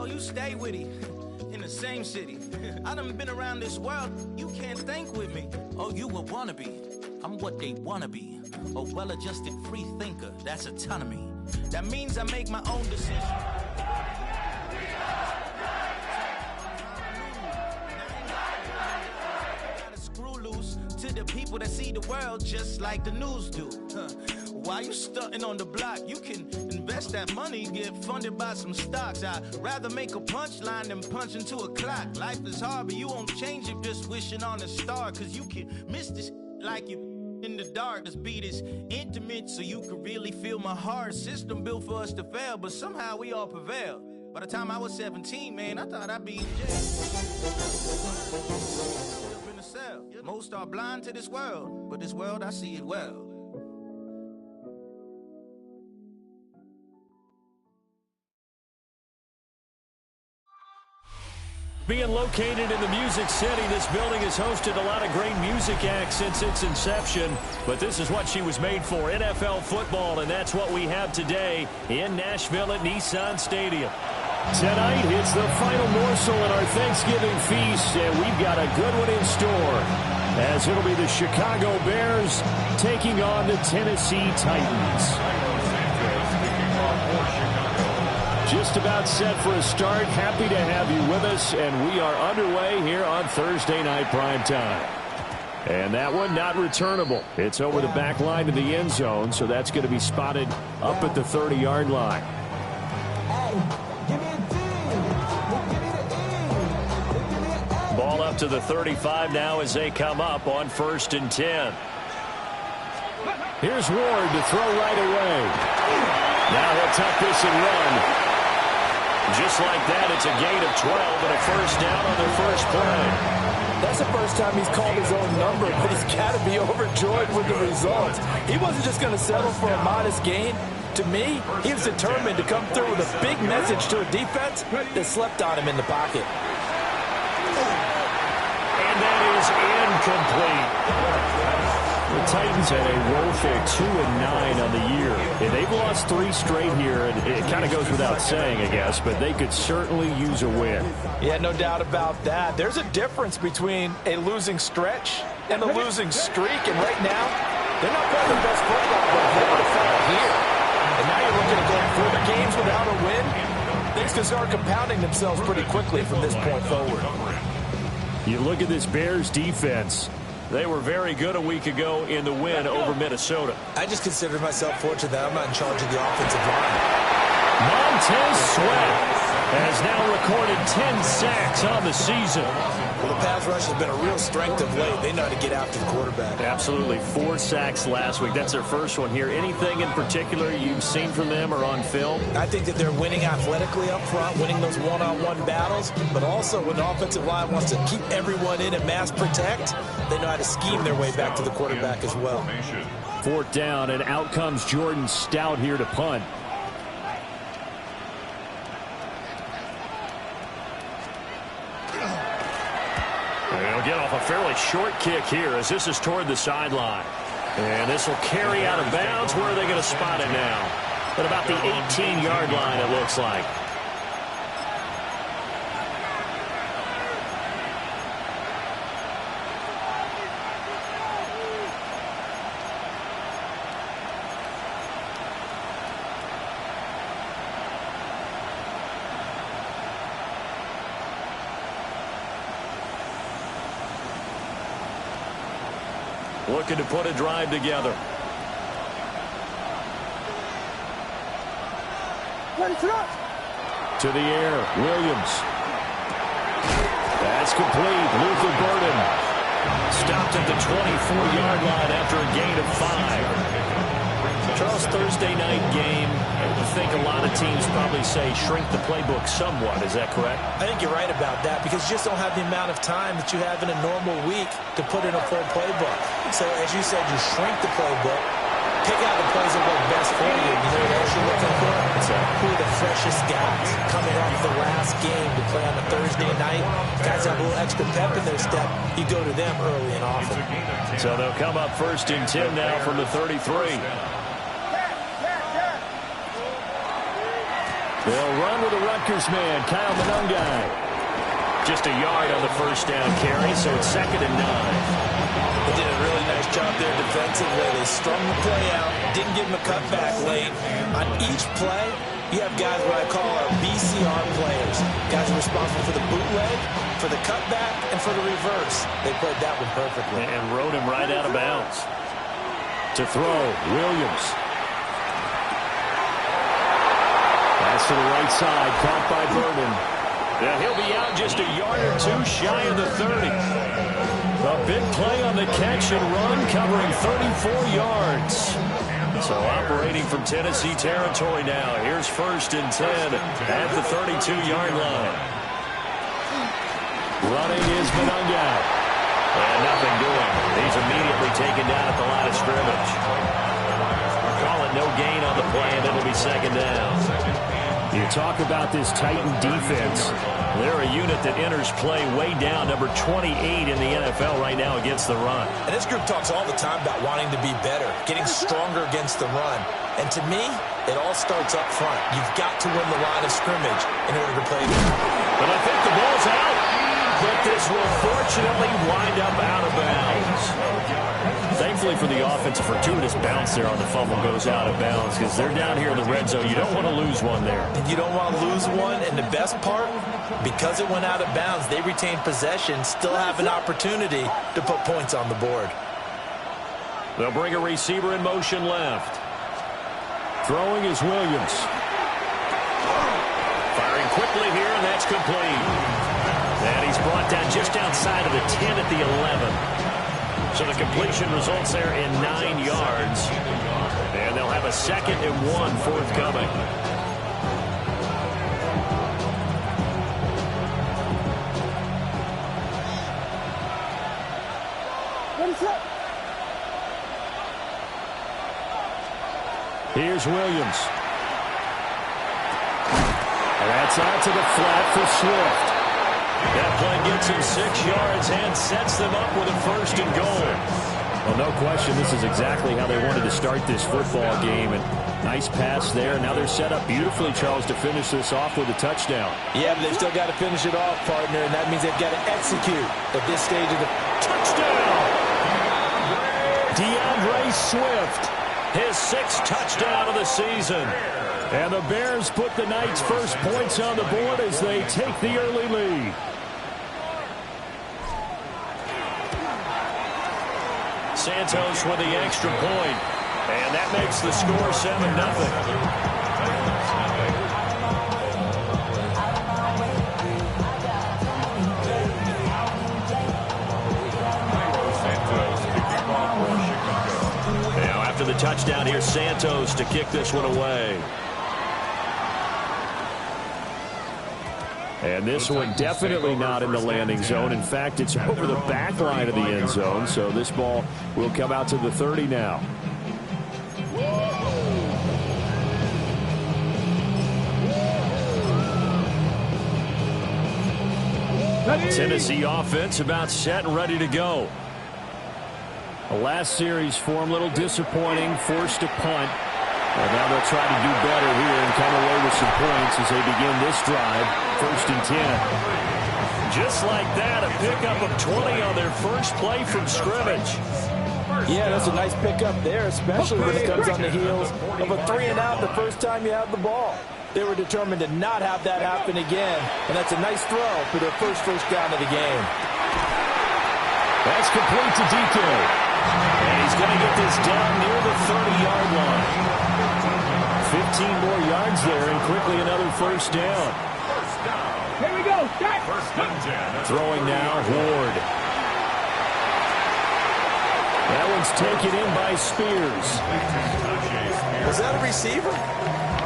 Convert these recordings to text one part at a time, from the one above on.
Oh, you stay with him in the same city. I done been around this world. You can't think with me. Oh, you a wannabe. I'm what they wanna be. A well-adjusted free thinker. That's autonomy. That means I make my own decisions. To the people that see the world just like the news do. Why you stunting on the block? You can invest that money, get funded by some stocks. I'd rather make a punchline than punch into a clock. Life is hard, but you won't change it just wishing on a star. Cause you can miss this like you in the dark. This beat is intimate, so you can really feel my heart. System built for us to fail, but somehow we all prevail. By the time I was 17, man, I thought I'd be in jail. In a cell. Most are blind to this world, but this world, I see it well. Being located in the Music City, this building has hosted a lot of great music acts since its inception. But this is what she was made for, NFL football, and that's what we have today in Nashville at Nissan Stadium. Tonight, it's the final morsel in our Thanksgiving feast, and we've got a good one in store, as it'll be the Chicago Bears taking on the Tennessee Titans. Just about set for a start. Happy to have you with us, and we are underway here on Thursday Night Primetime. And that one not returnable. It's over the back line to the end zone, so that's going to be spotted up at the 30-yard line. Ball up to the 35 now as they come up on 1st and 10. Here's Ward to throw right away. Now he'll tuck this and run. Just like that, it's a gain of 12 and a first down on their first play. That's the first time he's called his own number, but he's got to be overjoyed with the results. He wasn't just going to settle for a modest gain. To me, he was determined to come through with a big message to a defense that slept on him in the pocket. And that is incomplete. The Titans had a woeful 2-9 on the year. And they've lost 3 straight here, and it kind of goes without saying, I guess, but they could certainly use a win. Yeah, no doubt about that. There's a difference between a losing stretch and a losing streak, and right now, they're not playing the best football, but they would have fought here. And now you're looking at going 4 games without a win. Things can start compounding themselves pretty quickly from this point forward. You look at this Bears defense. They were very good a week ago in the win over Minnesota. I just consider myself fortunate that I'm not in charge of the offensive line. Montez Sweat has now recorded 10 sacks on the season. Well, the pass rush has been a real strength of late. They know how to get after the quarterback. Absolutely. 4 sacks last week. That's their first one here. Anything in particular you've seen from them or on film? I think that they're winning athletically up front, winning those one-on-one battles, but also when the offensive line wants to keep everyone in and mass protect, they know how to scheme their way back to the quarterback as well. 4th down, and out comes Jordan Stout here to punt. They'll get off a fairly short kick here as this is toward the sideline. And this will carry out of bounds. Where are they going to spot it now? At about the 18-yard line, it looks like. Looking to put a drive together. To the air, Williams. That's complete. Luther Burden stopped at the 24-yard line after a gain of 5. Charles, Thursday night game, I think a lot of teams probably say shrink the playbook somewhat. Is that correct? I think you're right about that because you just don't have the amount of time that you have in a normal week to put in a full playbook. So, as you said, you shrink the playbook, pick out the plays that work best for you. You know what else you're looking for? Who are the freshest guys coming off the last game to play on a Thursday night? Guys have a little extra pep in their step. You go to them early and often. So they'll come up 1st and 10 now from the 33. They'll run with a Rutgers man, Kyle Monungai. Just a yard on the first down carry, so it's 2nd and 9. They did a really nice job there defensively. They strung the play out, didn't give him a cutback late. On each play, you have guys what I call our BCR players. Guys are responsible for the bootleg, for the cutback, and for the reverse. They played that one perfectly. And rode him right out of bounds. To throw, Williams. Pass to the right side, caught by Burden. Yeah, he'll be out just a yard or two shy of the 30. A big play on the catch and run, covering 34 yards. So operating from Tennessee territory now. Here's 1st and 10 at the 32-yard line. Running is Monungai. And nothing doing. He's immediately taken down at the line of scrimmage. Call it no gain on the play, and it'll be 2nd down. You talk about this Titan defense. They're a unit that enters play way down, number 28 in the NFL right now against the run. And this group talks all the time about wanting to be better, getting stronger against the run. And to me, it all starts up front. You've got to win the line of scrimmage in order to play them. But I think the ball's out. But this will fortunately wind up out of bounds. Thankfully for the offense, a fortuitous bounce there on the fumble goes out of bounds because they're down here in the red zone. You don't want to lose one there. You don't want to lose one, and the best part, because it went out of bounds, they retain possession, still have an opportunity to put points on the board. They'll bring a receiver in motion left. Throwing is Williams. Firing quickly here, and that's complete. And he's brought down just outside of the 10 at the 11. So the completion results there in 9 yards. And they'll have a 2nd and 1 forthcoming. Here's Williams. That's out to the flat for Swift. That play gets him 6 yards and sets them up with a 1st and goal. Well, no question, this is exactly how they wanted to start this football game. And nice pass there. Now they're set up beautifully, Charles, to finish this off with a touchdown. Yeah, but they've still got to finish it off, partner, and that means they've got to execute at this stage of the touchdown. DeAndre Swift, his 6th touchdown of the season. And the Bears put the Knights' first points on the board as they take the early lead. Santos with the extra point. And that makes the score 7-0. Now after the touchdown, here's Santos to kick this one away. And this one definitely not in the landing zone. In fact, it's over the back line of the end zone. So this ball will come out to the 30 now. Tennessee offense about set and ready to go. The last series for them, a little disappointing, forced a punt. Well, now they'll try to do better here and come away with some points as they begin this drive. 1st and 10. Just like that, a pickup of 20 on their first play from scrimmage. Yeah, that's a nice pickup there, especially when it comes on the heels of a 3-and-out the first time you have the ball. They were determined to not have that happen again, and that's a nice throw for their first down of the game. That's complete to DK. And he's going to get this down near the 30-yard line. 15 more yards there, and quickly another 1st down. Here we go. Throwing now, Ward. That one's taken in by Spears. Was that a receiver?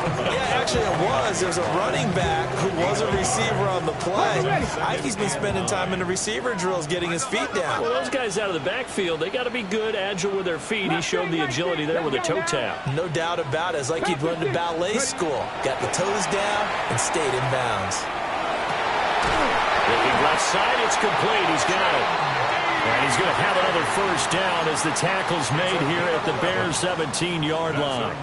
Yeah, actually it was. There's a running back who was a receiver on the play. I think he's been spending time in the receiver drills getting his feet down. Well, those guys out of the backfield, they got to be good, agile with their feet. He showed the agility there with a toe tap. No doubt about it. It's like he'd run to ballet school. Got the toes down and stayed in bounds. Looking left side, it's complete. He's got it. And he's going to have another first down as the tackle's made here at the Bears' 17-yard line.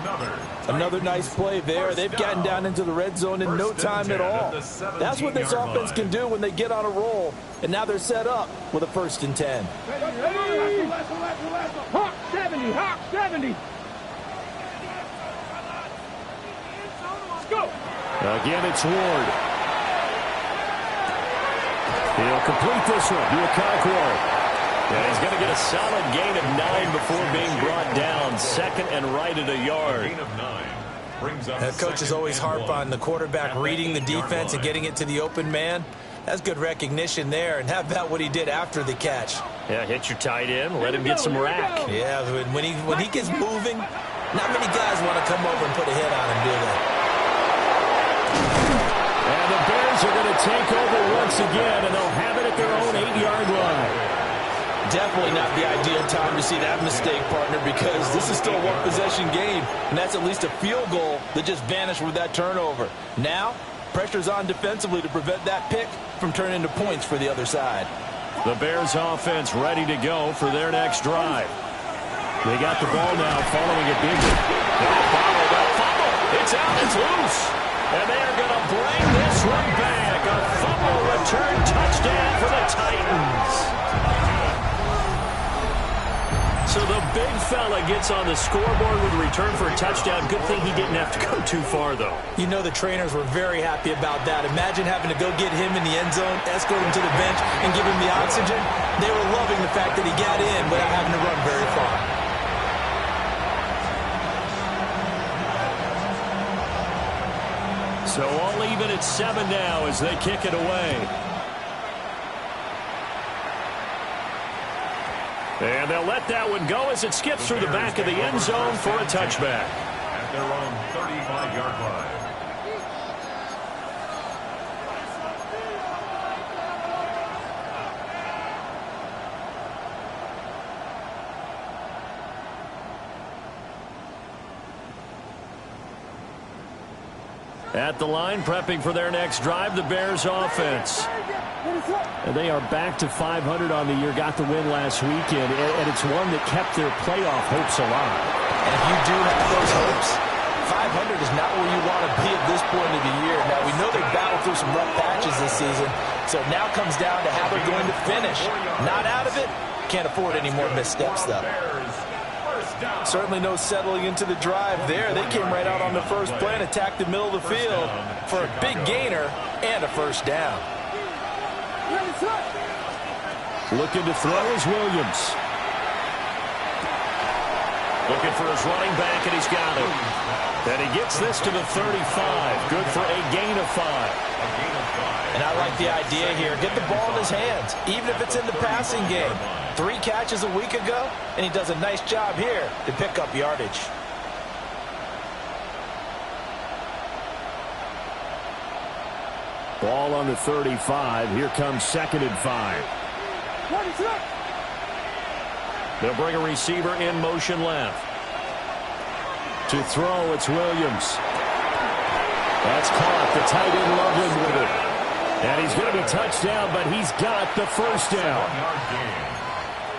Another nice play there. They've gotten down into the red zone in no time at all. That's what this offense can do when they get on a roll. And now they're set up with a 1st and 10. Hawk 70, Hawk 70. Go. Again, it's Ward. He'll complete this one. Okonkwo. And he's going to get a solid gain of 9 before being brought down. 2nd and right at a yard. Coaches always harp on the quarterback reading the defense and getting it to the open man. That's good recognition there. And how about what he did after the catch? Yeah, hit your tight end. Let him get some rack. Yeah, when he gets moving, not many guys want to come over and put a hit on him, do they? And the Bears are going to take over once again, and they'll have it at their own 8-yard line. Definitely not the ideal time to see that mistake, partner, because this is still a one-possession game, and that's at least a field goal that just vanished with that turnover. Now, pressure's on defensively to prevent that pick from turning into points for the other side. The Bears offense ready to go for their next drive. They got the ball now following a big one. It's out, it's loose. And they're going to bring this one back. A fumble return touchdown for the Titans. So the big fella gets on the scoreboard with a return for a touchdown. Good thing he didn't have to go too far, though. You know the trainers were very happy about that. Imagine having to go get him in the end zone, escort him to the bench, and give him the oxygen. They were loving the fact that he got in without having to run very far. So all even at 7 now as they kick it away. And they'll let that one go as it skips through the back of the end zone for a touchback. At their own 35-yard line. At the line, prepping for their next drive, the Bears offense. And they are back to 500 on the year, got the win last weekend, and it's one that kept their playoff hopes alive. And if you do have those hopes, 500 is not where you want to be at this point of the year. Now, we know they battled through some rough patches this season, so it now comes down to how they're going to finish. Not out of it, can't afford any more missteps, though. Certainly no settling into the drive there. They came right out on the first play and attacked the middle of the field for a big gainer and a first down. Looking to throw is Williams. Looking for his running back, and he's got it. And he gets this to the 35. Good for a gain of 5. And I like the idea here. Get the ball in his hands, even if it's in the passing game. 3 catches a week ago, and he does a nice job here to pick up yardage. Ball on the 35. Here comes 2nd and 5. They'll bring a receiver in motion left. To throw, it's Williams. That's caught. The tight end Loveland with it. And he's going to be touched down, but he's got the first down.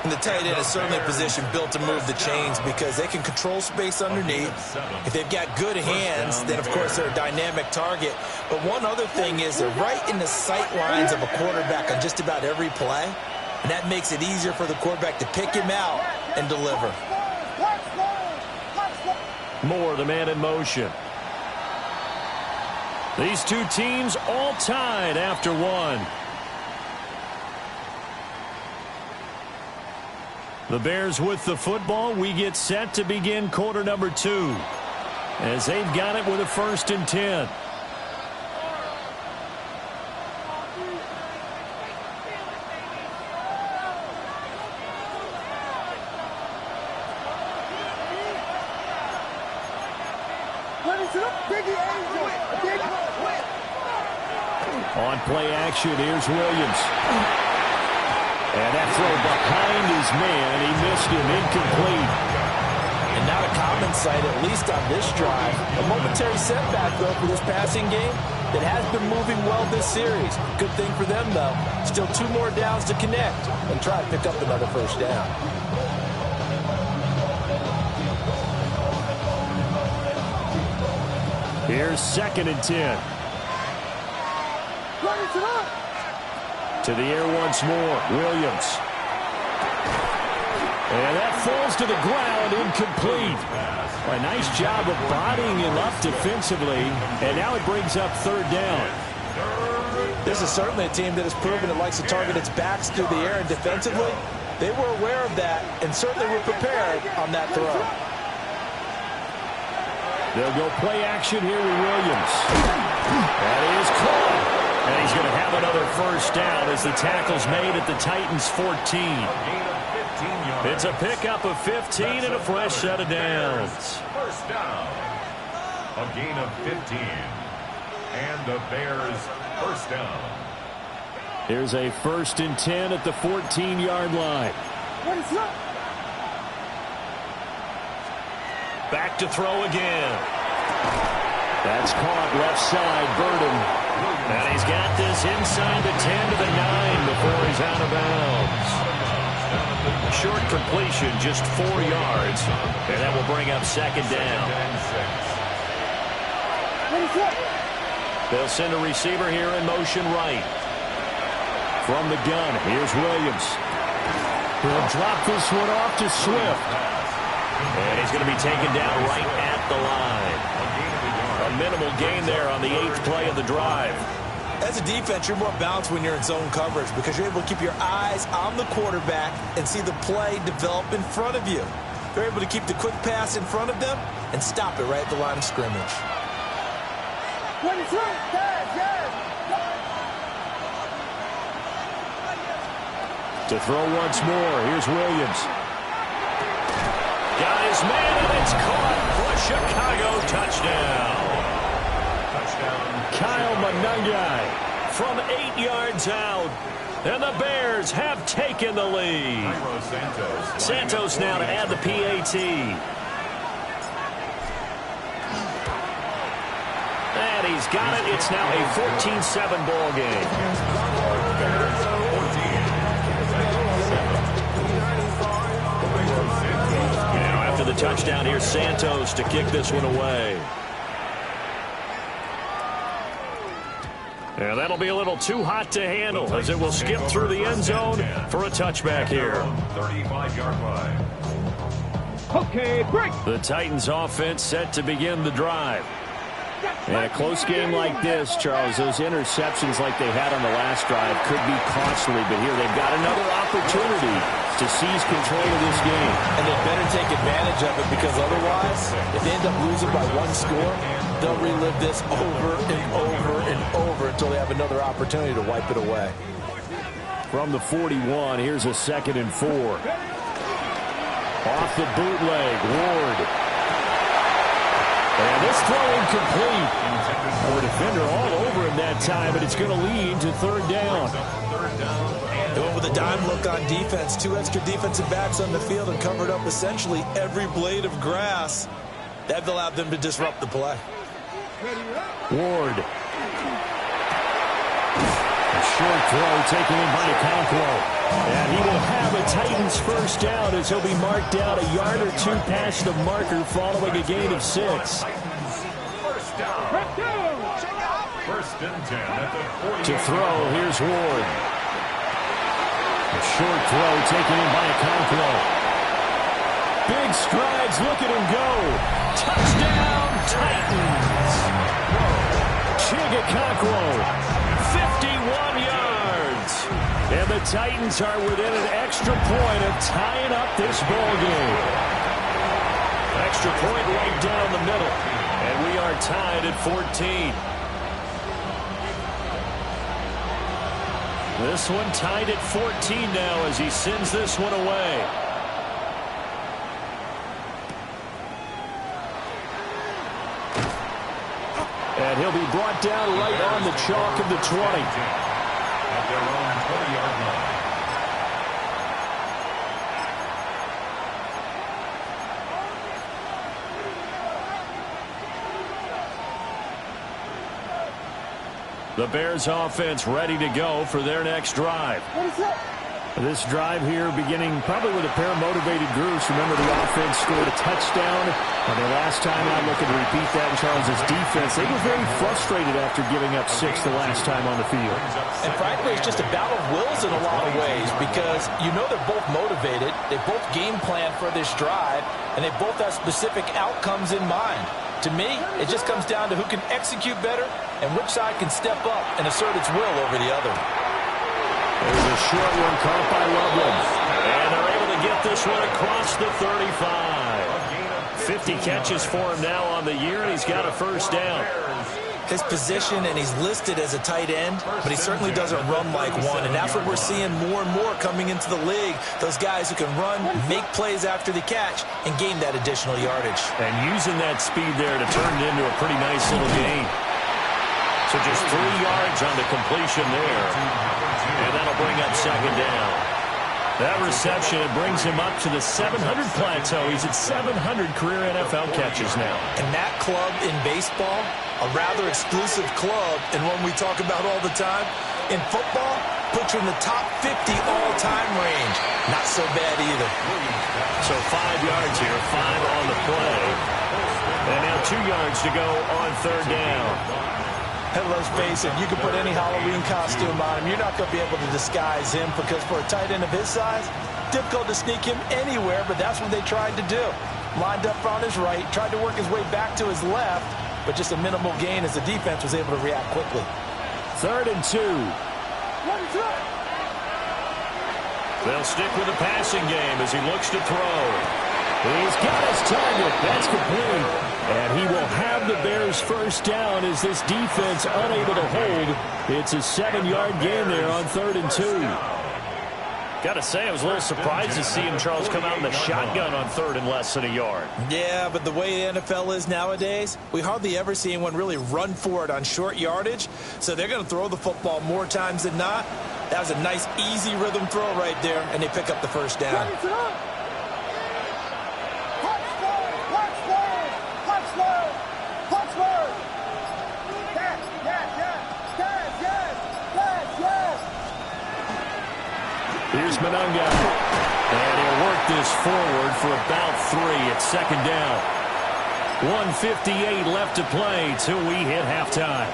And the tight end is certainly a position built to move the chains because they can control space underneath. If they've got good hands, then, of course, they're a dynamic target. But one other thing is they're right in the sight lines of a quarterback on just about every play. And that makes it easier for the quarterback to pick him out and deliver. Moore, the man in motion. These two teams all tied after 1. The Bears with the football. We get set to begin quarter number 2 as they've got it with a 1st and 10. On play action, here's Williams. And that throw behind his man, he missed him, incomplete. And not a common sight, at least on this drive. A momentary setback, though, for this passing game that has been moving well this series. Good thing for them, though. Still 2 more downs to connect and try to pick up another first down. Here's 2nd and 10. To the air once more. Williams. And that falls to the ground, incomplete. A nice job of bodying him up defensively, and now it brings up 3rd down. This is certainly a team that has proven it likes to target its backs through the air, and defensively, they were aware of that and certainly were prepared on that throw. They'll go play action here with Williams. That is caught. And he's going to have another first down as the tackle's made at the Titans' 14. It's a pickup of 15 and a fresh set of downs. First down. A gain of 15. And the Bears first down. Here's a 1st and 10 at the 14-yard line. Back to throw again. That's caught left side, Burden. And he's got this inside the 10 to the 9 before he's out of bounds. Short completion, just 4 yards. And that will bring up 2nd down. They'll send a receiver here in motion right. From the gun, here's Williams. He'll drop this one off to Swift. And he's going to be taken down right at the line. A minimal gain there on the 8th play of the drive. As a defense, you're more balanced when you're in zone coverage because you're able to keep your eyes on the quarterback and see the play develop in front of you. You're able to keep the quick pass in front of them and stop it right at the line of scrimmage. To throw once more, here's Williams. Got his man, and it's caught for a Chicago touchdown. Kyle Monangai from 8 yards out. And the Bears have taken the lead. Santos now to add the PAT. And he's got it. It's now a 14-7 ball game. Now after the touchdown, here's Santos to kick this one away. And that'll be a little too hot to handle as it will skip through the end zone for a touchback here. 35-yard line. Okay, break. The Titans offense set to begin the drive. And a close game like this, Charles, those interceptions like they had on the last drive could be costly. But here they've got another opportunity to seize control of this game. And they better take advantage of it because otherwise, if they end up losing by 1 score, they'll relive this over and over and over until they have another opportunity to wipe it away. From the 41, here's a 2nd and 4. Off the bootleg, Ward. And this throw incomplete. A defender all over him that time, but it's going to lead to 3rd down. They went with a dime look on defense. 2 extra defensive backs on the field and covered up essentially every blade of grass. That allowed them to disrupt the play. Ward. A short throw taken in by Okonkwo. And he will have a Titans first down as he'll be marked down a yard or 2 past the marker following a gain of 6. First down. First and 10 at the 40. To throw, here's Ward. A short throw taken in by Okonkwo. Big strides, look at him go. Touchdown, Titans. Okonkwo, 51 yards. And the Titans are within an extra point of tying up this ball game. Extra point right down the middle. And we are tied at 14. This one tied at 14 now as he sends this one away. And he'll be brought down right on the chalk of the 20. At their own 20-yard line. The Bears offense ready to go for their next drive. This drive here beginning probably with a pair of motivated groups. Remember, the offense scored a touchdown on their last time out, looking to repeat that in Charles's defense. They were very frustrated after giving up 6 the last time on the field. And frankly, it's just a battle of wills in a lot of ways because you know they're both motivated. They both game plan for this drive, and they both have specific outcomes in mind. To me, it just comes down to who can execute better and which side can step up and assert its will over the other. There's a short one caught by Loveland. And they're able to get this one across the 35. 50 catches for him now on the year, and he's got a first down. His position, and he's listed as a tight end, but he certainly doesn't run like one, and that's what we're seeing more and more coming into the league. Those guys who can run, make plays after the catch, and gain that additional yardage. And using that speed there to turn it into a pretty nice little gain. So just 3 yards on the completion there. And that'll bring up second down. That reception, it brings him up to the 700 plateau. He's at 700 career NFL catches now. And that club in baseball, a rather exclusive club, and one we talk about all the time. In football, puts you in the top 50 all-time range. Not so bad either. So 5 yards here, 5 on the play. And now 2 yards to go on third down. And let's face it, you can put any Halloween costume on him. You're not going to be able to disguise him because for a tight end of his size, difficult to sneak him anywhere, but that's what they tried to do. Lined up on his right, tried to work his way back to his left, but just a minimal gain as the defense was able to react quickly. 3rd and 2. They'll stick with the passing game as he looks to throw. He's got his target. That's complete. And he will have the Bears first down as this defense unable to hold. It's a 7-yard gain there on 3rd and 2. Got to say, I was a little surprised to see him, Charles, come out in the shotgun on 3rd and less than a yard. Yeah, but the way the NFL is nowadays, we hardly ever see anyone really run for it on short yardage. So they're going to throw the football more times than not. That was a nice, easy rhythm throw right there, and they pick up the first down. Here's Monunga. And he'll work this forward for about 3 at second down. 1:58 left to play till we hit halftime.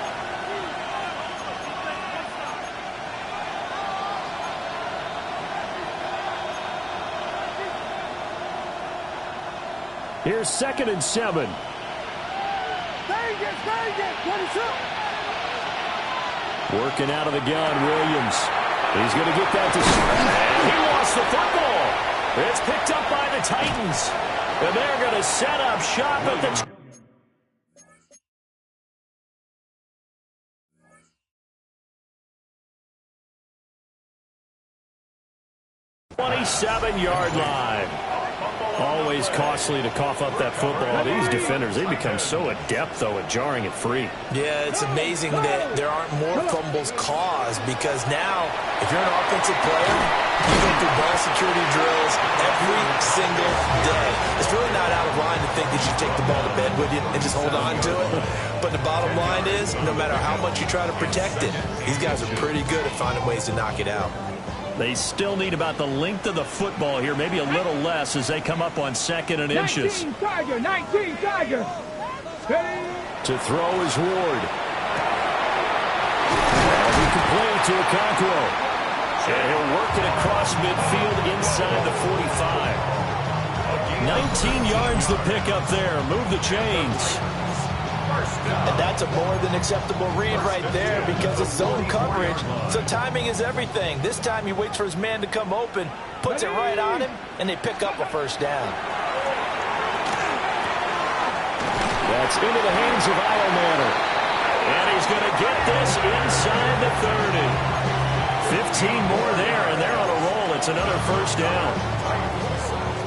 Here's 2nd and 7. Working out of the gun, Williams. He's going to get that to and he lost the football. It's picked up by the Titans. And they're going to set up shop at the 27-yard line. Always costly to cough up that football. These defenders, they become so adept, though, at jarring it free. Yeah, it's amazing that there aren't more fumbles caused because now, if you're an offensive player, you go through ball security drills every single day. It's really not out of line to think that you take the ball to bed with you and just hold on to it. But the bottom line is, no matter how much you try to protect it, these guys are pretty good at finding ways to knock it out. They still need about the length of the football here, maybe a little less as they come up on 2nd and inches. 19 Tiger. To throw is Ward. And he complete to Okonkwo. And he'll work it across midfield inside the 45. 19 yards the pickup there. Move the chains. And that's a more than acceptable read right there because it's zone coverage. So timing is everything. This time he waits for his man to come open, puts it right on him, and they pick up a first down. That's into the hands of Manor. And he's going to get this inside the 30. 15 more there, and they're on a roll. It's another first down.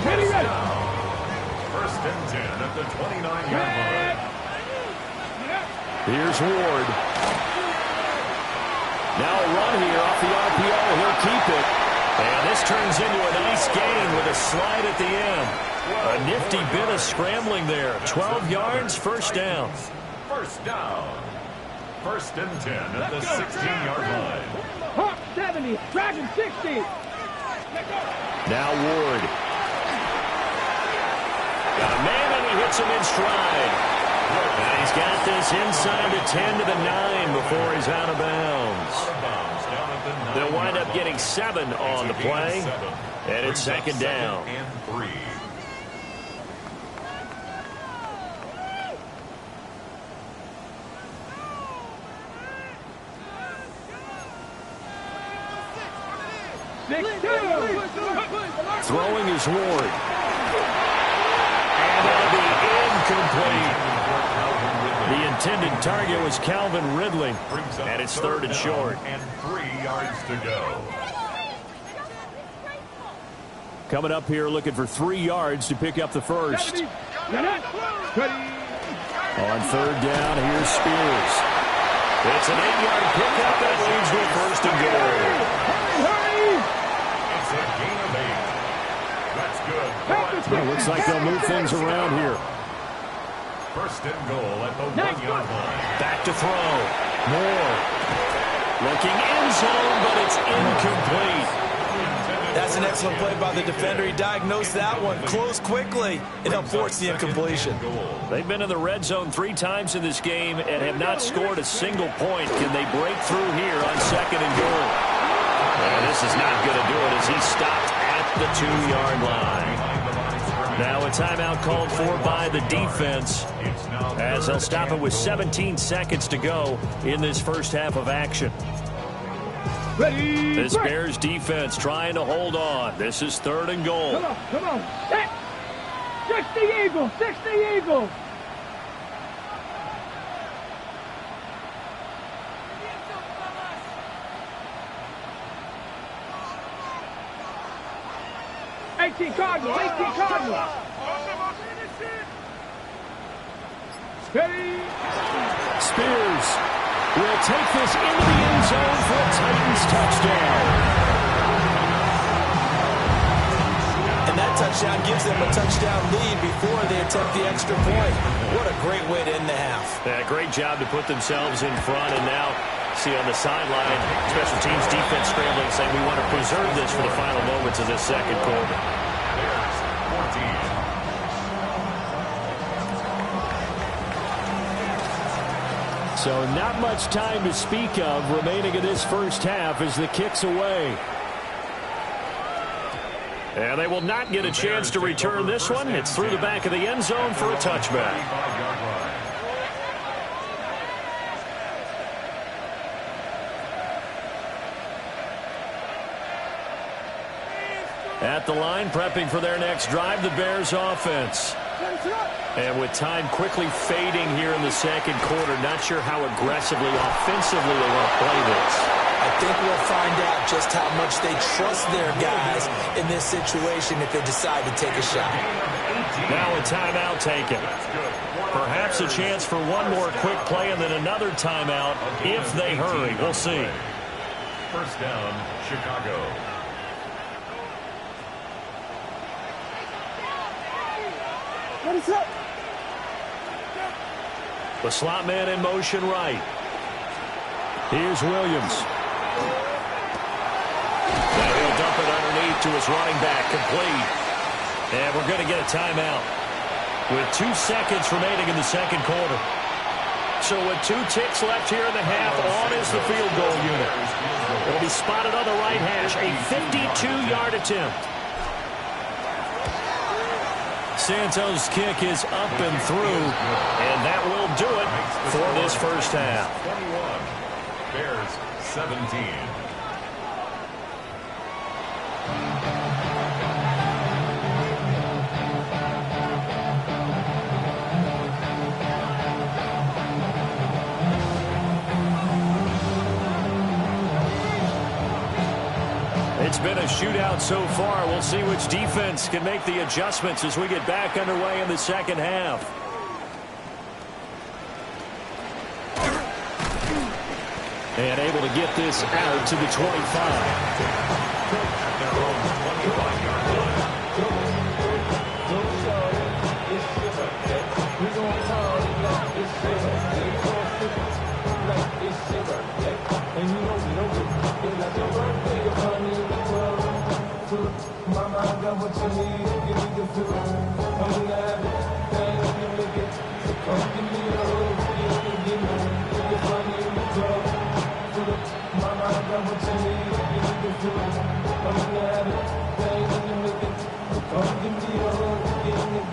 Ready. 1st and 10 at the 29-yard line. Here's Ward. Now a run here off the RPO. He'll keep it. And this turns into a nice gain with a slide at the end. A nifty bit of scrambling there. 12 yards, first down. First down. First and 10 at the 16-yard line. Hawk 70, Dragon 60. Now Ward. Got a man, and he hits him in stride. And he's got this inside the 10 to the 9 before he's out of bounds. They'll wind up getting 7 on the play, and it's second down. And 3. Throwing is Ward. And that'll be incomplete. The intended target was Calvin Ridley. And it's third and short. And 3 yards to go. Coming up here looking for 3 yards to pick up the first. On third down, here's Spears. It's an 8-yard pickup that leads to a first and goal. It's a gain of 8. That's good. Well, looks like they'll move things around here. First and goal at the 1-yard line. Back to throw. Moore. Looking end zone, but it's incomplete. That's an excellent play by the defender. He diagnosed that one, closed quickly, and helped force the incompletion. They've been in the red zone 3 times in this game and have not scored a single point. Can they break through here on second and goal? And this is not going to do it as he's stopped at the 2-yard line. Now a timeout called for by the defense as they'll stop it with 17 seconds to go in this first half of action. This Bears defense trying to hold on. This is third and goal. Come on. 60 Eagles, 60 Eagles. Cardinals, 18 Cardinals. Steady. Spears will take this into the end zone for a Titans touchdown. And that touchdown gives them a touchdown lead before they attempt the extra point. What a great way to end the half. Yeah, great job to put themselves in front, and now see on the sideline, special teams defense scrambling, saying we want to preserve this for the final moments of this second quarter. So not much time to speak of remaining in this first half as the kick's away. And they will not get a chance to return this one. It's through the back of the end zone for a touchback. At the line, prepping for their next drive, the Bears offense. And with time quickly fading here in the second quarter, not sure how aggressively, offensively they want to play this. I think we'll find out just how much they trust their guys in this situation if they decide to take a shot. Now a timeout taken. Perhaps a chance for one more quick play and then another timeout if they hurry. We'll see. First down, Chicago. What is up? The slot man in motion right. Here's Williams. Now he'll dump it underneath to his running back, complete. And we're going to get a timeout with 2 seconds remaining in the second quarter. So with 2 ticks left here in the half, on is the field goal unit. It'll be spotted on the right hash, a 52-yard attempt. Santos' kick is up and through, and that will do it for this first half. 21, Bears 17. It's been a shootout so far. We'll see which defense can make the adjustments as we get back underway in the second half. And able to get this out to the 25.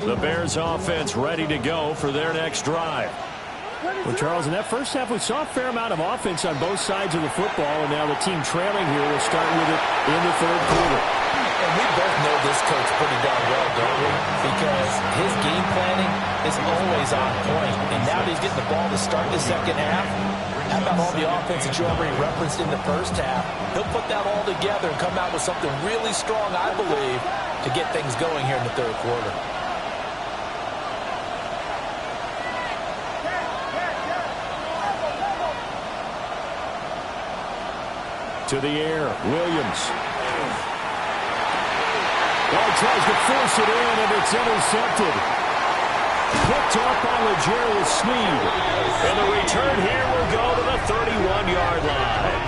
The Bears offense ready to go for their next drive. Well, Charles, in that first half, we saw a fair amount of offense on both sides of the football, and now the team trailing here will start with it in the third quarter. And we both know this coach pretty darn well, don't we? Because his game planning is always on point. And now that he's getting the ball to start the second half, how about all the offense that you already referenced in the first half? He'll put that all together and come out with something really strong, I believe, to get things going here in the third quarter. To the air, Williams. Well, tries to force it in, and it's intercepted. Picked off by L'Jarius Sneed. And the return here will go to the 31-yard line.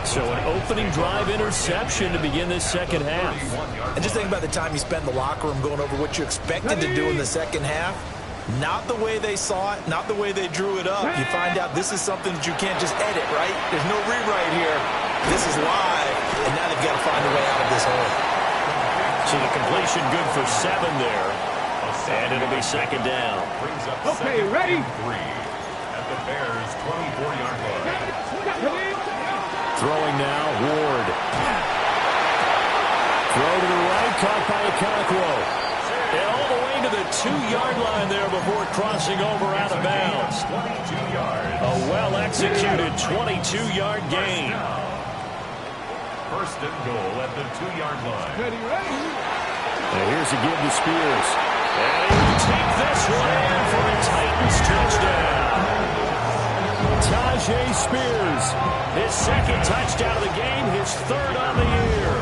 So an opening drive interception to begin this second half. And just think about the time you spent in the locker room going over what you expected to do in the second half. Not the way they saw it, not the way they drew it up. You find out this is something that you can't just edit, right? There's no rewrite here. This is live, and now they've got to find a way out of this hole. So the completion good for 7 there. And it'll be second down. Okay, ready? At the Bears' 24-yard line. Throwing now, Ward. Throw to the right, caught by Okonkwo. And all the way to the 2-yard line there before crossing over out of bounds. 22 yards. A well-executed 22-yard gain. First and goal at the 2-yard line. Ready, ready? And here's a give to Spears. And he will take this one in for a Titans touchdown. Tyjae Spears, his second touchdown of the game, his third on the year.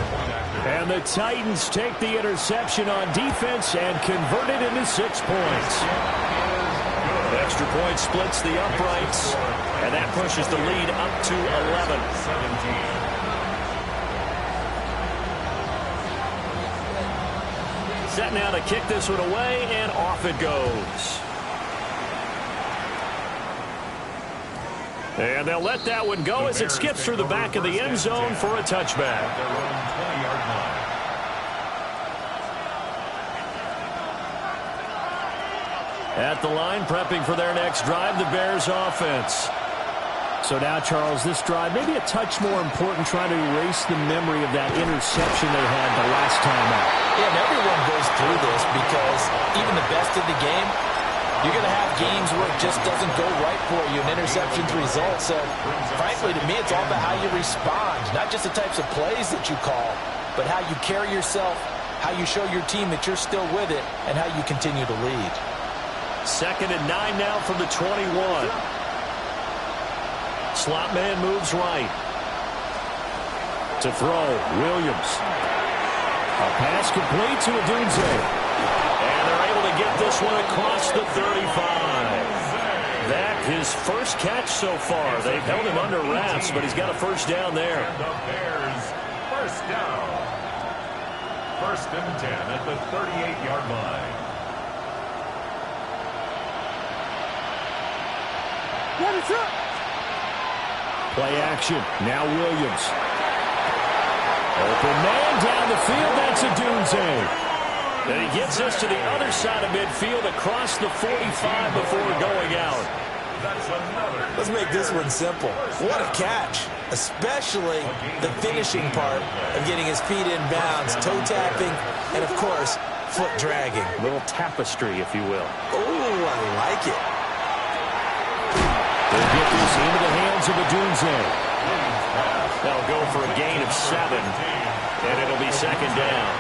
And the Titans take the interception on defense and convert it into 6 points. Extra point splits the uprights, and that pushes the lead up to 11. 17. Set now to kick this one away, and off it goes. And they'll let that one go as it skips through the back of the end zone for a touchback. At the line, prepping for their next drive, the Bears offense. So now, Charles, this drive maybe a touch more important, trying to erase the memory of that interception they had the last time out. Yeah, and everyone goes through this because even the best in the game, you're going to have games where it just doesn't go right for you, and interceptions result. So, frankly, to me, it's all about how you respond, not just the types of plays that you call, but how you carry yourself, how you show your team that you're still with it, and how you continue to lead. 2nd and 9 now from the 21. Slot man moves right. To throw, Williams. A pass complete to Odunze. And they're able to get this one across the 35. That his first catch so far. They've held him under wraps, but he's got a first down there. And the Bears first down. 1st and 10 at the 38-yard line. Play action. Now Williams. Open man down the field. That's Odunze. And he gets us to the other side of midfield across the 45 before going out. That's another. Let's make this one simple. What a catch, especially the finishing part of getting his feet in bounds, toe tapping, and, of course, foot dragging. A little tapestry, if you will. Oh, I like it. They'll get this into the hands of Odunze. That'll go for a gain of 7, and it'll be second down.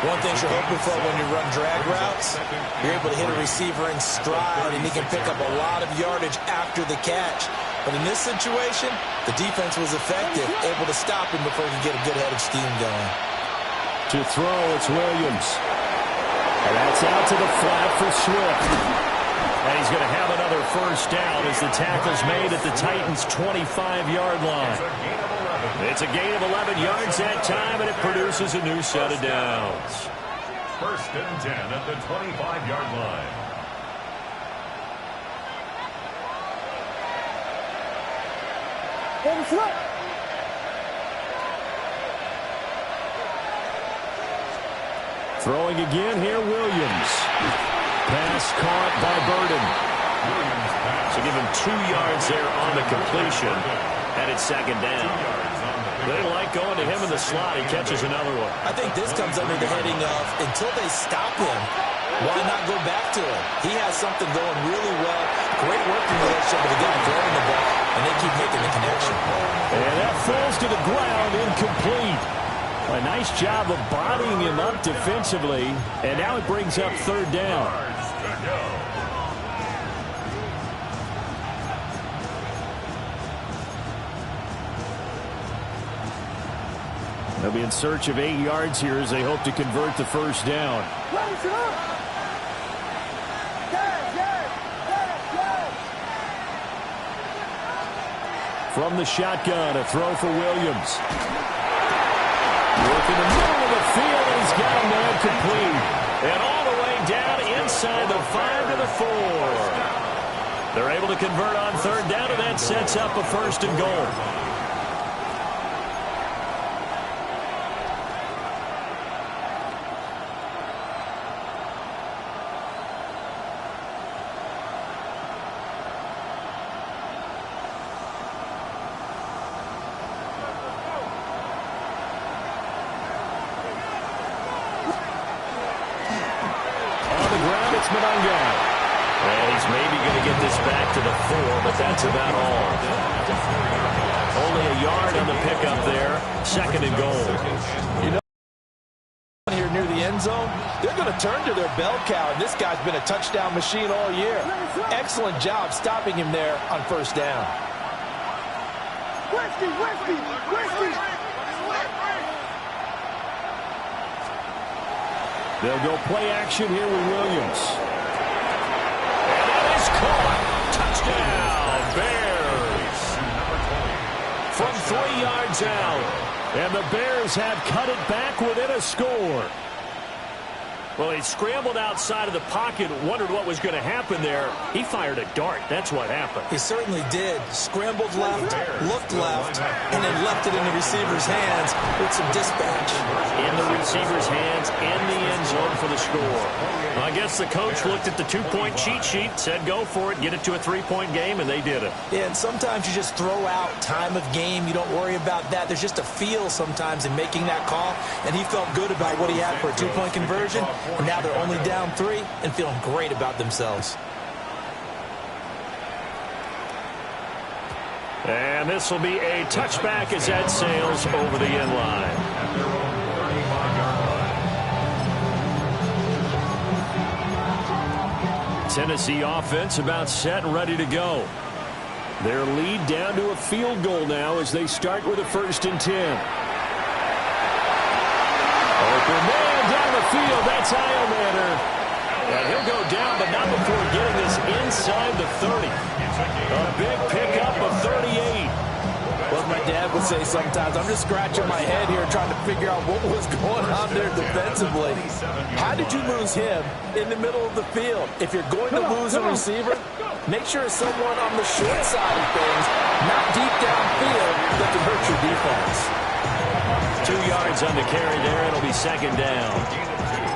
One thing you're hoping for when you run drag routes, you're able to hit a receiver in stride, and he can pick up a lot of yardage after the catch. But in this situation, the defense was effective, able to stop him before he could get a good head of steam going. To throw, it's Williams. And that's out to the flat for Swift. And he's going to have another first down as the tackle's made at the Titans' 25-yard line. It's a gain of 11 yards that time, and it produces a new set of downs. First and 10 at the 25-yard line. Throwing again here, Williams. Pass caught by Burden. So give him 2 yards there on the completion, and it's second down. They like going to him in the slot. He catches another one. I think this comes under the heading of until they stop him, why not go back to him? He has something going really well. Great working relationship with the guy throwing the ball, and they keep making the connection. And that falls to the ground, incomplete. A nice job of bodying him up defensively, and now it brings up third down. They'll be in search of 8 yards here as they hope to convert the first down. From the shotgun, a throw for Williams. Work in the middle of the field, and he's got him there complete. And all the way down inside the 5 to the 4. They're able to convert on third down, and that sets up a first and goal. And he's maybe going to get this back to the 4, but that's about all. Only a yard on the pickup there. Second and goal. You know, here near the end zone, they're going to turn to their bell cow, and this guy's been a touchdown machine all year. Excellent job stopping him there on first down. They'll go play action here with Williams. And that is caught. Touchdown, Bears. From 3 yards out. And the Bears have cut it back within a score. Well, he scrambled outside of the pocket, wondered what was going to happen there. He fired a dart. That's what happened. He certainly did. Scrambled left, looked left, and then left it in the receiver's hands with some dispatch. In the receiver's hands, in the end zone for the score. Well, I guess the coach looked at the two-point cheat sheet, said go for it, get it to a three-point game, and they did it. Yeah, and sometimes you just throw out time of game. You don't worry about that. There's just a feel sometimes in making that call, and he felt good about what he had for a two-point conversion. And now they're only down 3 and feeling great about themselves. And this will be a touchback as that sails over the end line. Tennessee offense about set and ready to go. Their lead down to a field goal now as they start with a 1st and 10. Open man down the field. That's Eilmaner. And he'll go down, but not before getting this inside the 30. A big pickup of 38. Well, my dad would say sometimes, I'm just scratching my head here trying to figure out what was going on there defensively. How did you lose him in the middle of the field? If you're going to lose a receiver, make sure it's someone on the short side of things, not deep downfield, that can hurt your defense. 2 yards on the carry there. It'll be second down.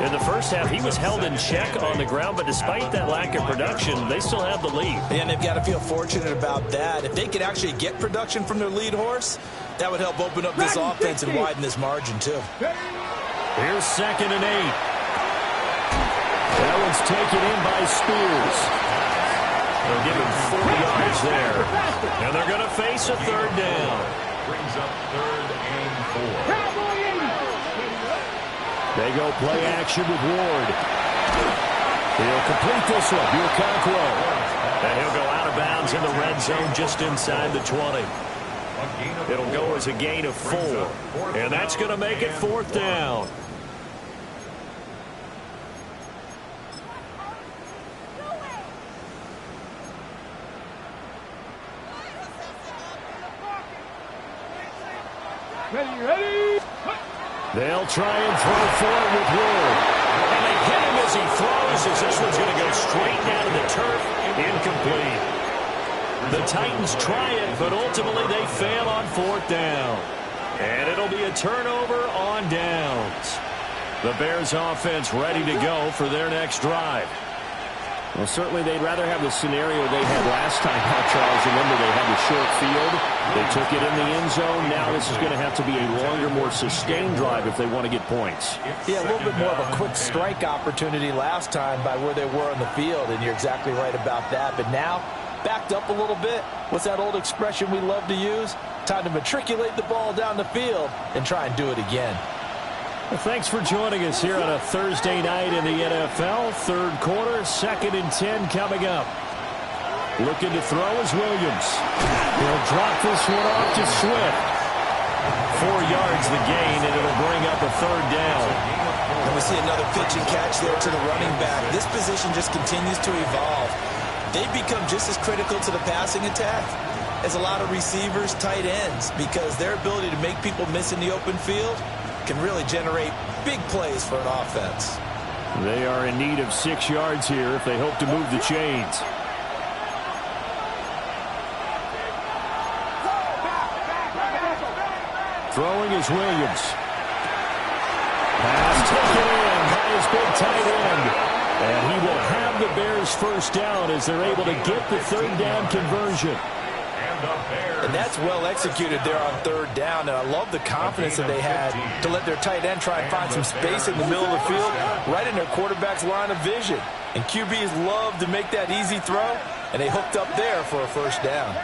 In the first half, he was held in check on the ground, but despite that lack of production, they still have the lead. And they've got to feel fortunate about that. If they could actually get production from their lead horse, that would help open up this offense and widen this margin, too. Here's 2nd and 8. That one's taken in by Spears. They'll give him 40 yards there. And they're going to face a third down. Brings up 3rd and 4. They go play action with Ward. He'll complete this one. Okonkwo. And he'll go out of bounds in the red zone just inside the 20. It'll go as a gain of 4. And that's going to make it 4th down. Ready. They'll try and throw for it with Ward. And they hit him as he throws, as this one's going to go straight down to the turf. Incomplete. The Titans try it, but ultimately they fail on 4th down. And it'll be a turnover on downs. The Bears offense ready to go for their next drive. Well, certainly they'd rather have the scenario they had last time out, Charles. Remember, they had the short field. They took it in the end zone. Now this is going to have to be a longer, more sustained drive if they want to get points. Yeah, a little bit more of a quick strike opportunity last time by where they were on the field, and you're exactly right about that. But now, backed up a little bit. What's that old expression we love to use? Time to matriculate the ball down the field and try and do it again. Well, thanks for joining us here on a Thursday night in the NFL. 3rd quarter, 2nd and 10 coming up. Looking to throw is Williams. He'll drop this one off to Swift. 4 yards the gain, and it'll bring up a 3rd down. And we see another pitch and catch there to the running back. This position just continues to evolve. They become just as critical to the passing attack as a lot of receivers, tight ends, because their ability to make people miss in the open field can really generate big plays for an offense. They are in need of 6 yards here if they hope to move the chains. Throwing is Williams. Pass taken in by his big tight end. And he will have the Bears 1st down as they're able to get the 3rd down conversion. And that's well executed there on 3rd down. And I love the confidence that they had to let their tight end try and find some space in the middle of the field, right in their quarterback's line of vision. And QBs love to make that easy throw, and they hooked up there for a 1st down.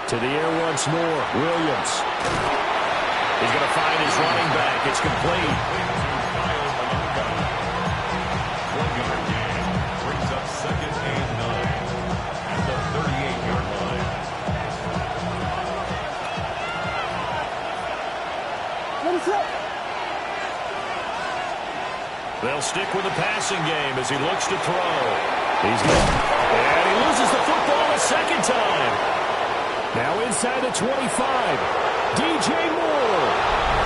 To the air once more, Williams. He's going to find his running back. It's complete. Brings up 2nd and 9 at the 38-yard line. They'll stick with the passing game as he looks to throw. And he loses the football a 2nd time. Now inside the 25. DJ Moore.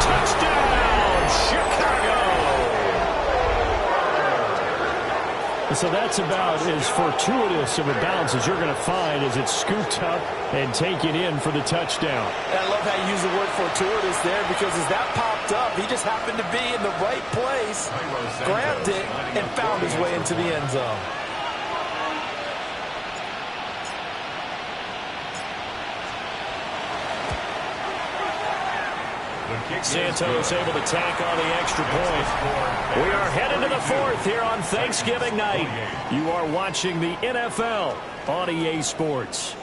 Touchdown, Chicago. So that's about as fortuitous of a bounce as you're going to find as it's scooped up and taken in for the touchdown. And I love how you use the word fortuitous there, because as that popped up, he just happened to be in the right place, grabbed it, and found his way into the end zone. Santos able to tack on the extra point. We are headed to the 4th here on Thanksgiving night. You are watching the NFL on EA Sports.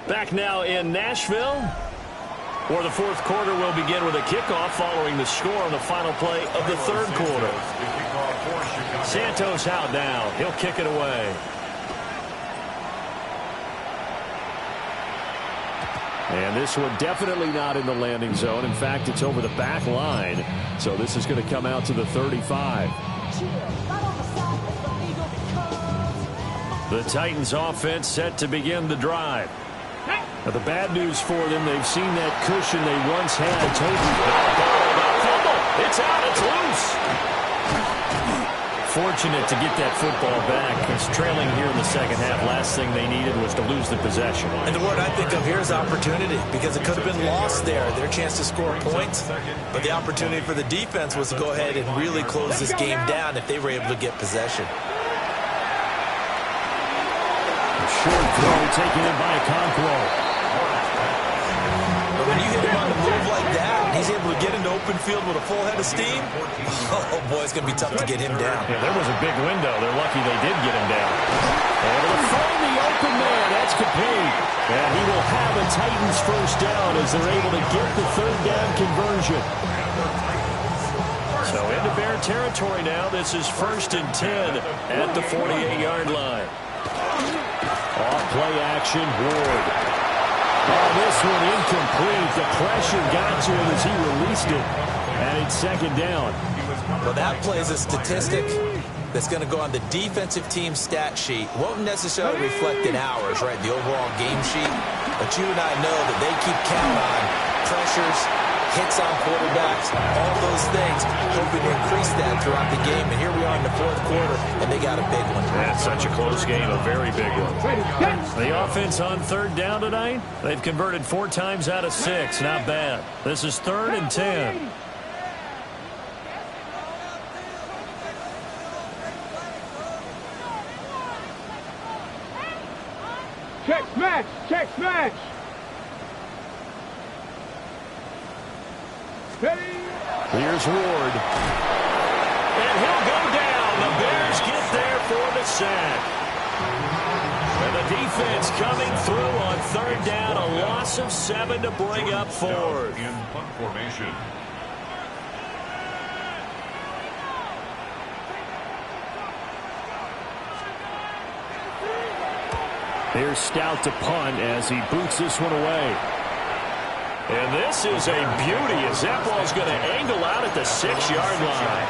Back now in Nashville, where the 4th quarter will begin with a kickoff following the score on the final play of the 3rd quarter. Santos out now. He'll kick it away. And this one definitely not in the landing zone. In fact, it's over the back line. So this is going to come out to the 35. The Titans offense set to begin the drive. Now, the bad news for them, they've seen that cushion they once had. It's out. It's loose. Fortunate to get that football back. It's trailing here in the 2nd half. Last thing they needed was to lose the possession. And the word I think of here is opportunity, because it could have been lost there, their chance to score points. But the opportunity for the defense was to go ahead and really close this game down if they were able to get possession. A short throw taken in by Okonkwo. But when you hit him on the move like that, and he's able to get into open field with a full head of steam, oh boy, it's going to be tough to get him down. Yeah, there was a big window. They're lucky they did get him down. Able to find the open man. That's complete. And he will have a Titans 1st down as they're able to get the 3rd down conversion. So into Bear territory now. This is 1st and 10 at the 48-yard line. Off play action, Ward. Oh, this one incomplete. The pressure got to him as he released it. And it's 2nd down. Well, that plays a statistic that's going to go on the defensive team stat sheet. Won't necessarily reflect in ours, right, the overall game sheet. But you and I know that they keep count on pressures, hits on quarterbacks, all those things, hoping to increase that throughout the game. And here we are in the fourth quarter, and they got a big one. That's such a close game, a very big one. The offense on third down tonight, they've converted 4 times out of 6. Not bad. This is 3rd and 10. Check smash! Check smash! Here's Ward. And he'll go down. The Bears get there for the sack. And the defense coming through on third down. A loss of 7 to bring up 4th. In punt formation. Here's Stout to punt as he boots this one away. And this is a beauty as that ball's going to angle out at the 6-yard line.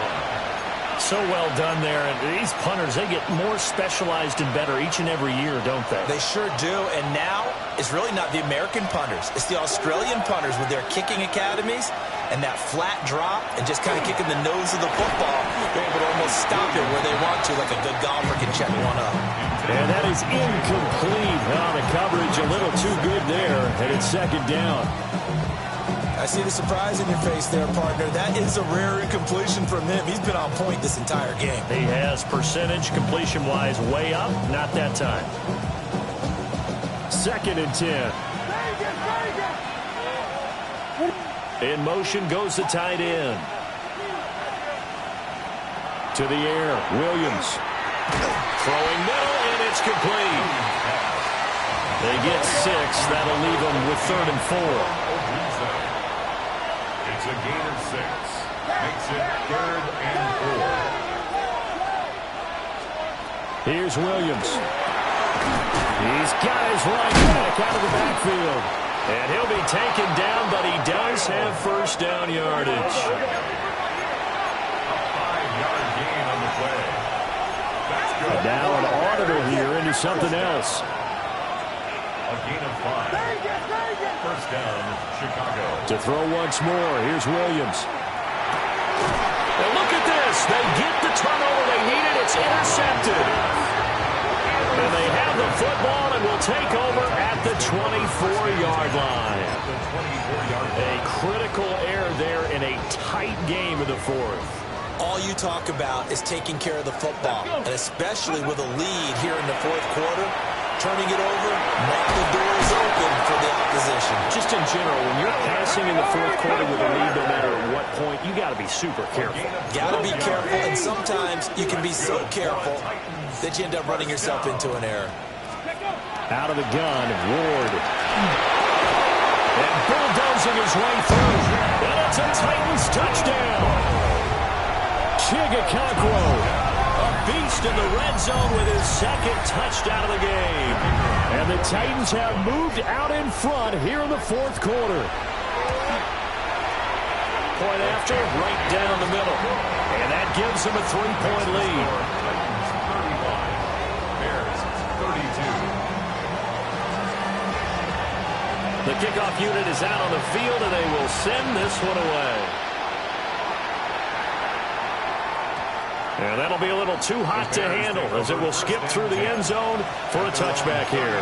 So well done there. And these punters, they get more specialized and better each and every year, don't they? They sure do. And now it's really not the American punters. It's the Australian punters with their kicking academies and that flat drop and just kind of kicking the nose of the football. They're able to almost stop it where they want to, like a good golfer can check one up. And that is incomplete. The coverage a little too good there, and it's 2nd down. I see the surprise in your face there, partner. That is a rare incompletion from him. He's been on point this entire game. He has percentage completion-wise way up. Not that time. 2nd and 10. In motion goes the tight end. To the air, Williams. Throwing middle, and it's complete. They get 6. That'll leave them with 3rd and 4. It's a gain of 6. Makes it 3rd and 4. Here's Williams. He's got his right back out of the backfield. And he'll be taken down, but he does have first down yardage. A 5-yard gain on the play. That's good. And now an audible here into something else. A gain of 5. First down, Chicago. To throw once more, here's Williams. And look at this. They get the turnover they needed. It's intercepted. And they have the football and will take over at the 24-yard line. A critical error there in a tight game in the 4th. All you talk about is taking care of the football, and especially with a lead here in the 4th quarter. Turning it over, now the door is open for the opposition. Just in general, when you're passing in the 4th quarter with a lead, no matter at what point, you got to be super careful. Got to be careful, and sometimes you can be so careful that you end up running yourself into an error. Out of the gun, Ward. And bulldozing his way through. And it's a Titans touchdown. Chigakonkwo. Beast in the red zone with his 2nd touchdown of the game. And the Titans have moved out in front here in the 4th quarter. Point after, right down the middle. And that gives them a 3-point lead. Bears 32. The kickoff unit is out on the field, and they will send this one away. And that'll be a little too hot to handle as it will skip through the end zone for a touchback here.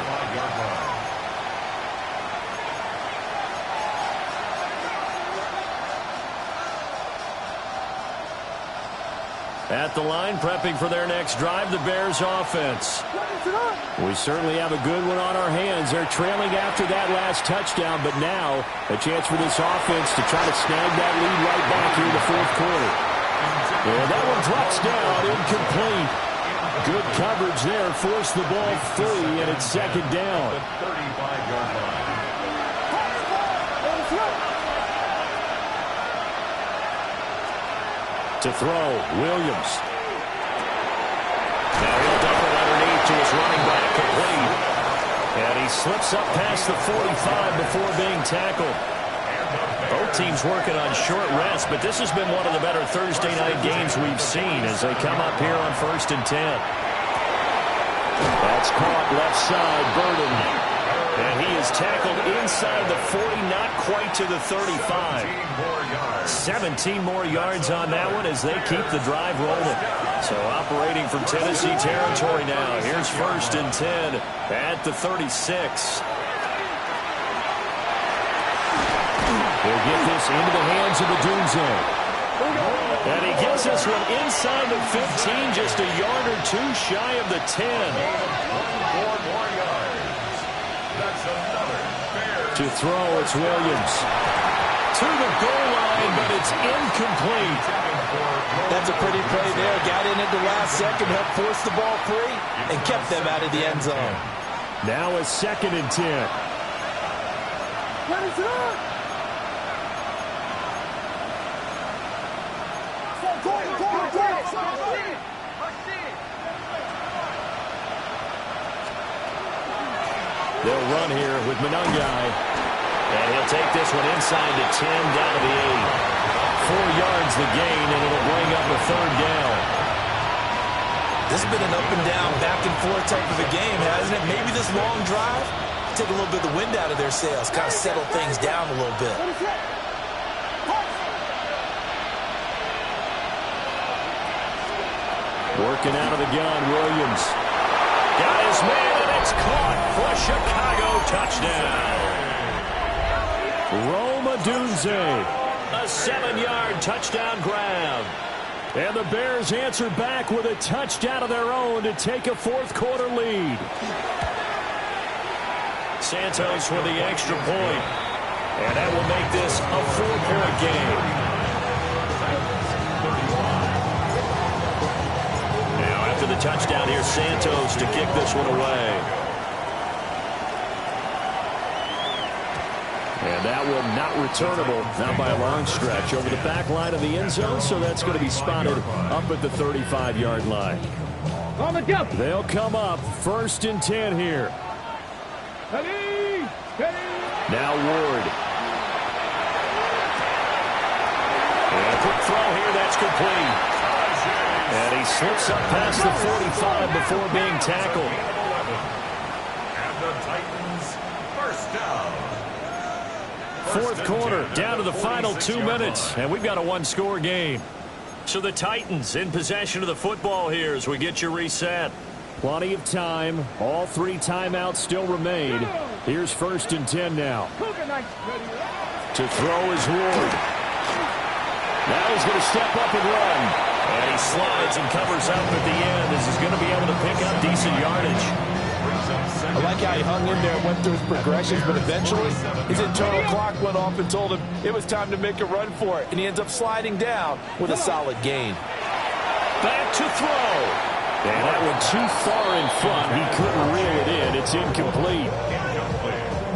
At the line, prepping for their next drive, the Bears offense. We certainly have a good one on our hands. They're trailing after that last touchdown, but now a chance for this offense to try to snag that lead right back here in the 4th quarter. And that one drops down, incomplete. Good coverage there, forced the ball free, and it's 2nd down. The 35-yard line. To throw, Williams. Now he'll dump it underneath to his running back, complete. And he slips up past the 45 before being tackled. both teams working on short rest, but this has been one of the better Thursday night games we've seen as they come up here on 1st and 10. That's caught left side, Burden. And he is tackled inside the 40, not quite to the 35. 17 more yards on that one as they keep the drive rolling. So operating from Tennessee territory now. Here's 1st and 10 at the 36. They'll get this into the hands of Odunze. And he gets this one inside the 15, just a yard or two shy of the 10. 4 more yards. That's another fair. To throw, it's Williams. To the goal line, but it's incomplete. That's a pretty play there. Got in at the last second, helped force the ball free, and kept them out of the end zone. Now a 2nd and 10. What is it? They'll run here with Monangai. And he'll take this one inside the 10, down to the 8. 4 yards the gain, and it'll bring up a 3rd down. This has been an up and down, back and forth type of a game, hasn't it? Maybe this long drive, take a little bit of the wind out of their sails, kind of settle things down a little bit. Working out of the gun, Williams. Got his man, and it's caught for Chicago. Touchdown. Rome Odunze. A 7-yard touchdown grab. And the Bears answer back with a touchdown of their own to take a 4th quarter lead. Santos with the extra point. And that will make this a 4-point game. After the touchdown, here's Santos to kick this one away. And that one not returnable, not by a long stretch, over the back line of the end zone, so that's going to be spotted up at the 35-yard line. They'll come up 1st and 10 here. Now Ward. And a quick throw here, that's complete. And he slips up past the 45 before being tackled. And the Titans first down. 4th quarter, down to the final 2 minutes, and we've got a 1-score game. So the Titans in possession of the football here as we get you reset. Plenty of time. All 3 timeouts still remain. Here's 1st and 10 now. To throw is Ward. Now he's going to step up and run. And he slides and covers up at the end as he's going to be able to pick up decent yardage. I like how he hung in there and went through his progressions, but eventually his internal clock went off and told him it was time to make a run for it, and he ends up sliding down with a solid gain. Back to throw. And that one too far in front. He couldn't reel it in. It's incomplete.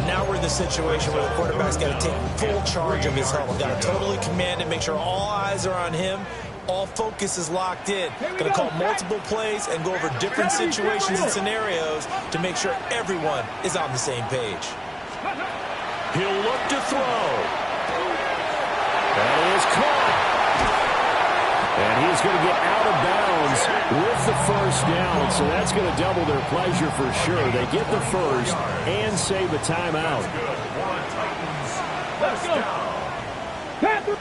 Now we're in the situation where the quarterback's got to take full charge of his huddle. Got to totally command it, make sure all eyes are on him. All focus is locked in. Going to call multiple plays and go over different situations and scenarios to make sure everyone is on the same page. He'll look to throw. That is caught. And he's going to get out of bounds with the 1st down. So that's going to double their pleasure for sure. They get the 1st and save a timeout. Let's go. Back to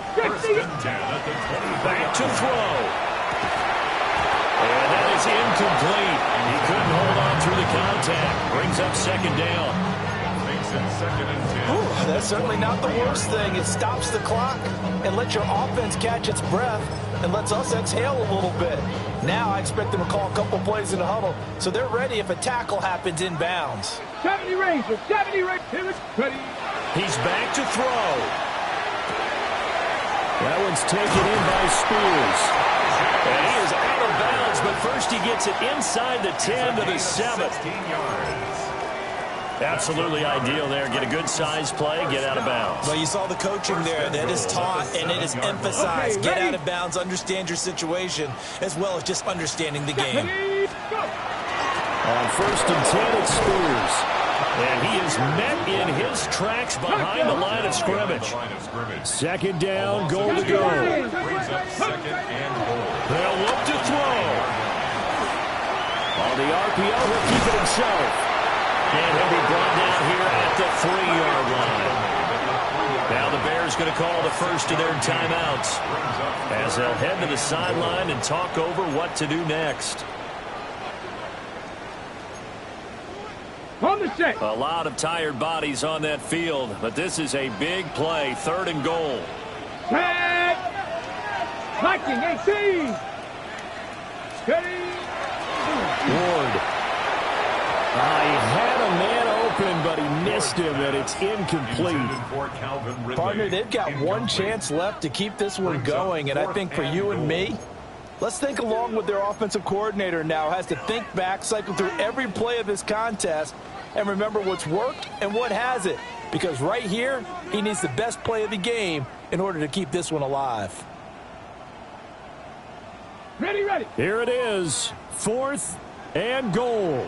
throw. And that is incomplete. He couldn't hold on through the contact. Brings up 2nd down. Makes it 2nd and 10. Ooh, that's certainly not the worst thing. It stops the clock and lets your offense catch its breath and lets us exhale a little bit. Now I expect them to call a couple plays in the huddle so they're ready if a tackle happens in bounds. 70 Rangers, 70 Rangers, ready. He's back to throw. That one's taken in by Spears. And he is out of bounds, but first he gets it inside the 10 to the 7. 16 yards. Absolutely ideal there. Get a good size play, get out of bounds. Well, you saw the coaching there. That is taught and it is emphasized. Get out of bounds, understand your situation, as well as just understanding the game. On 1st and 10, it's Spears. And he is met in his tracks behind the line of scrimmage. Second down, goal to go. They'll look to throw. On the RPO, he'll keep it himself. And he'll be brought down here at the 3-yard line. Now the Bears going to call the first of their timeouts as they'll head to the sideline and talk over what to do next. On the set. A lot of tired bodies on that field, but this is a big play, 3rd and goal. Set. Blocking 18. Steady. Ward. He had a man open, but he missed him, and it's incomplete. Partner, they've got one chance left to keep this one going, and I think for you and me, let's think along with their offensive coordinator now. Has to think back, cycle through every play of this contest, and remember what's worked and what hasn't. Because right here, he needs the best play of the game in order to keep this one alive. Ready, ready. Here it is, 4th and goal.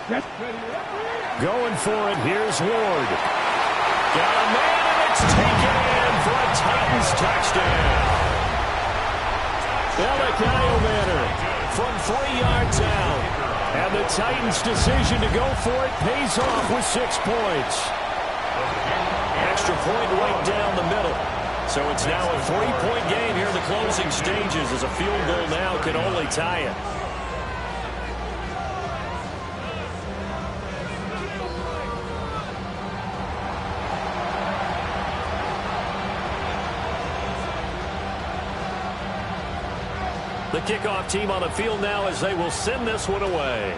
Yes, ready, ready. Going for it, here's Ward. Got a man, and it's taken in for a Titans touchdown. Elikayo Manor From 3 yards out. And the Titans' decision to go for it pays off with 6 points. Extra point right down the middle. So it's now a 3-point game here in the closing stages as a field goal now can only tie it. The kickoff team on the field now as they will send this one away.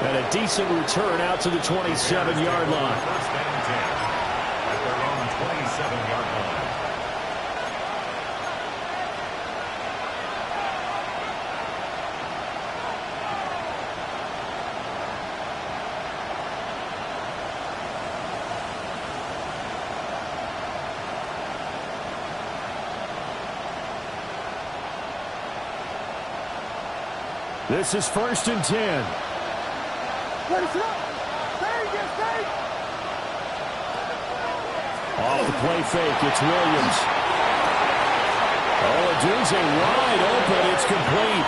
And a decent return out to the 27-yard line. First and 10 at their own 27-yard line. This is 1st and 10. Off the play fake, it's Williams. Olajuwon wide open, it's complete.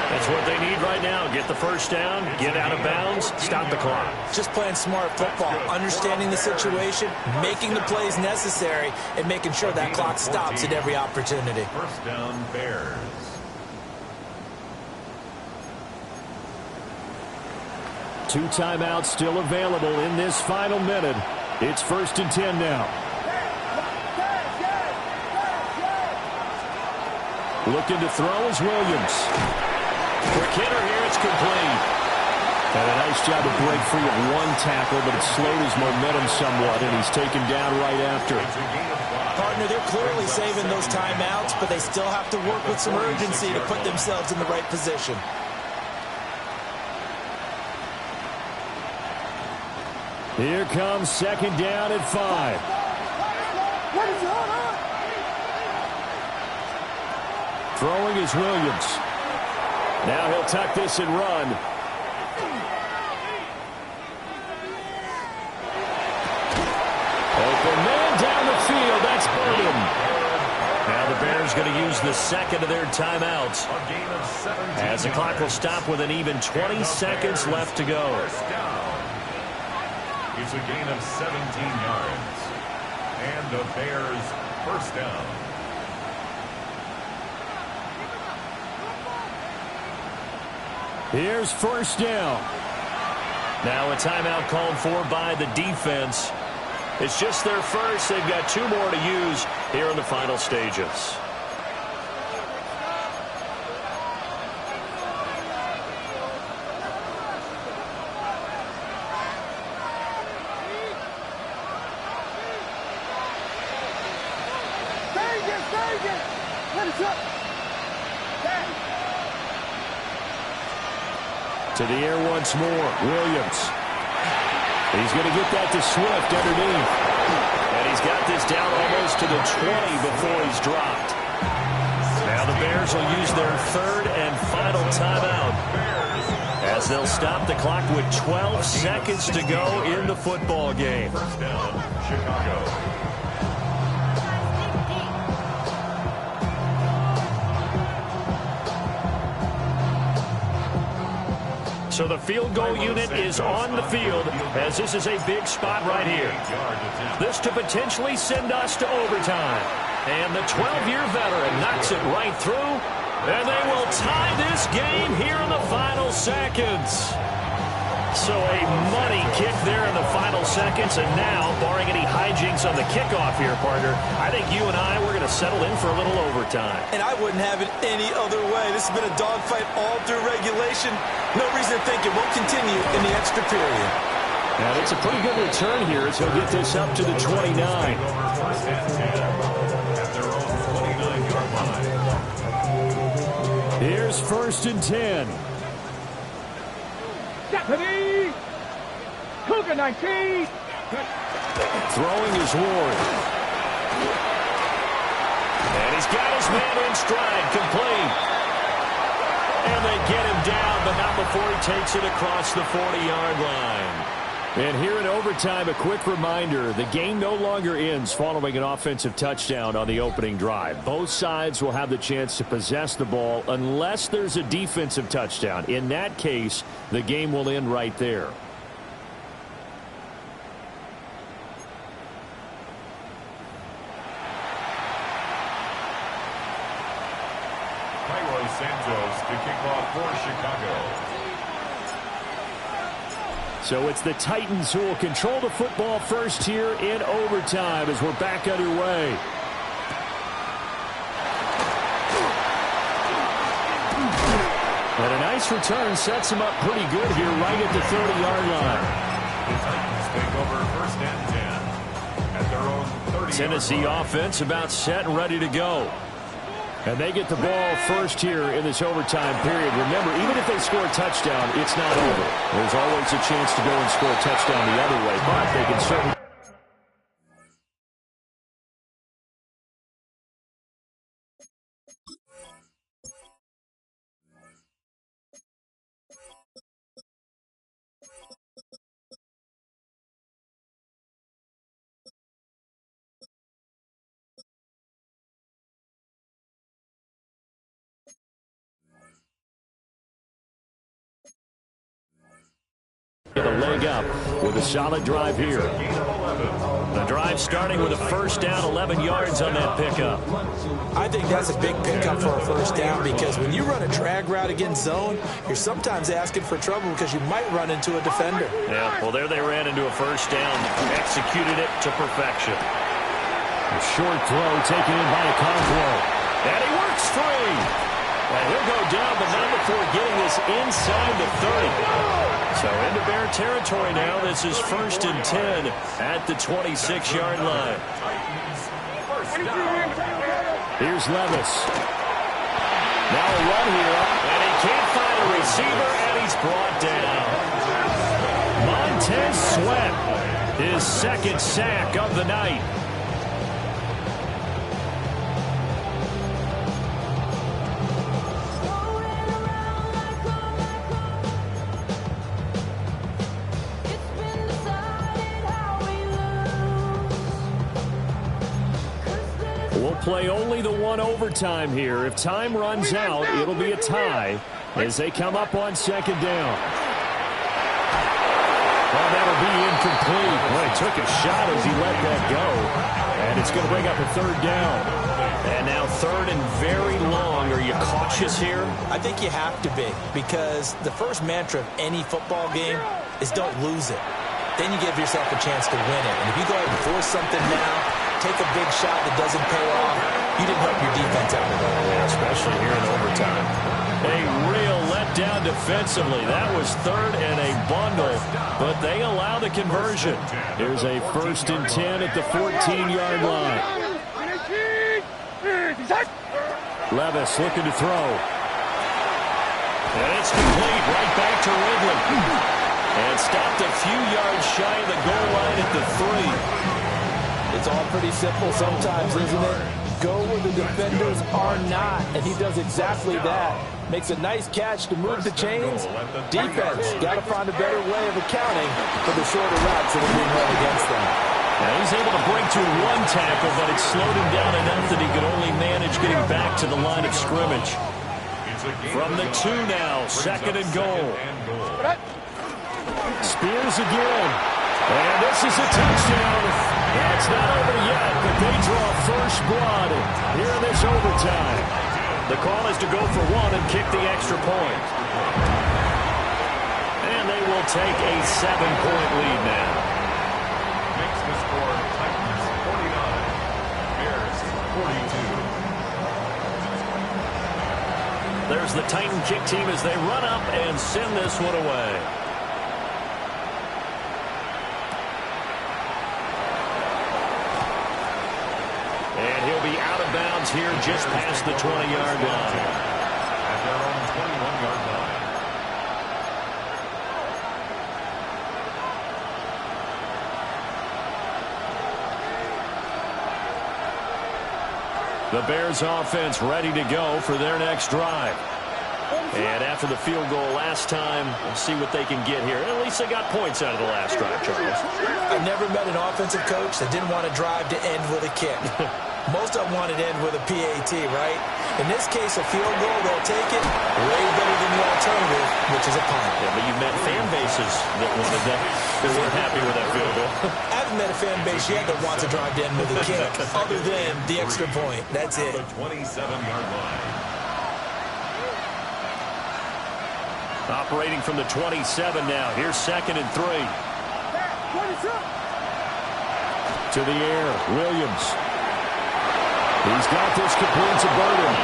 That's what they need right now. Get the first down, get out of bounds, stop the clock. Just playing smart football, understanding the situation, making the plays necessary, and making sure that clock stops at every opportunity. First down, Bears. Two timeouts still available in this final minute. It's 1st and 10 now. Looking to throw is Williams. Quick hitter here, it's complete. And a nice job to break free of one tackle, but it slowed his momentum somewhat, and he's taken down right after. Partner, they're clearly saving those timeouts, but they still have to work with some urgency to put themselves in the right position. Here comes 2nd down at 5. Throwing is Williams. Now he'll tuck this and run. Open man down the field. That's Burden. Now the Bears going to use the second of their timeouts as the clock will stop with an even 20 seconds left to go. It's a gain of 17 yards. And the Bears first down. Here's 1st down. Now a timeout called for by the defense. It's just their first. They've got 2 more to use here in the final stages. To the air once more, Williams. He's going to get that to Swift underneath. he's got this down almost to the 20 before he's dropped. Now the Bears will use their third and final timeout as they'll stop the clock with 12 seconds to go in the football game. First down, Chicago. So the field goal unit is on the field as this is a big spot right here. This to potentially send us to overtime. And the 12-year veteran knocks it right through. And they will tie this game here in the final seconds. So a money kick there in the final seconds. And now, barring any hijinks on the kickoff here, partner, I think you and I, we're going to settle in for a little overtime. And I wouldn't have it any other way. This has been a dogfight all through regulation. No reason to think it won't continue in the extra period. Now, it's a pretty good return here as he'll get this up to the 29. Here's 1st and 10. Deputy! Cougar 19! Throwing is Ward. And he's got his man in stride, complete. And they get him down, but not before he takes it across the 40-yard line. And here in overtime, a quick reminder, the game no longer ends following an offensive touchdown on the opening drive. Both sides will have the chance to possess the ball unless there's a defensive touchdown. In that case, the game will end right there. Santos to kick off for Chicago. So it's the Titans who will control the football first here in overtime as we're back underway. And a nice return sets him up pretty good here right at the 30-yard line. The Titans take over 1st and 10 at their own 30-yard line. Tennessee offense about set and ready to go. And they get the ball first here in this overtime period. Remember, even if they score a touchdown, it's not over. There's always a chance to go and score a touchdown the other way, but they can certainly. Get a leg up with a solid drive here. The drive starting with a 1st down, 11 yards on that pickup. I think that's a big pickup for a 1st down because when you run a drag route against zone, you're sometimes asking for trouble because you might run into a defender. Yeah, well, there they ran into a 1st down, executed it to perfection. A short throw taken in by Okonkwo. And he works free. And he'll go down, but not before getting this inside the 30. So into Bear territory now. This is 1st and 10 at the 26-yard line. Here's Levis. Now a run here, and he can't find a receiver, and he's brought down. Montez Sweat, his 2nd sack of the night. Play only the one overtime here. If time runs out, it'll be a tie as they come up on 2nd down. Well, that'll be incomplete. Well, he took a shot as he let that go. And it's going to bring up a 3rd down. And now 3rd and very long. Are you cautious here? I think you have to be because the first mantra of any football game is don't lose it. Then you give yourself a chance to win it. And if you go ahead and force something now, take a big shot that doesn't pay off, you didn't help your defense out at all. Yeah, especially here in overtime. A real letdown defensively. That was 3rd and a bundle, but they allow the conversion. Here's a 1st and 10 at the 14-yard line. Levis looking to throw. And it's complete right back to Ridley. And stopped a few yards shy of the goal line at the 3. It's all pretty simple sometimes, isn't it? Go where the defenders are not, and he does exactly that. Makes a nice catch to move the chains. Defense got to find a better way of accounting for the shorter routes that are being run against them. Now he's able to break to one tackle, but it slowed him down enough that he could only manage getting back to the line of scrimmage. From the 2 now, 2nd and goal. Spears again. And this is a touchdown. That's not over yet, but they draw first blood here in this overtime. The call is to go for 1 and kick the extra point. And they will take a 7-point lead now. Makes the score Titans 49, Bears 42. There's the Titan kick team as they run up and send this one away. And he'll be out of bounds here just past the 20-yard line. At their own 21-yard line. The Bears offense ready to go for their next drive. And after the field goal last time, we'll see what they can get here. At least they got points out of the last drive, Charles. I've never met an offensive coach that didn't want to drive to end with a kick. Most of them wanted to end with a PAT, right? In this case, a field goal, they'll take it way better than the alternative, which is a punt. Yeah, but you've met fan bases that weren't happy with that field goal. I haven't met a fan base yet that wants to drive to end with a kick, other than the extra point. That's it. The 27-yard line. Operating from the 27 now. Here's 2nd and 3. To the air, Williams. He's got this complete to Burton.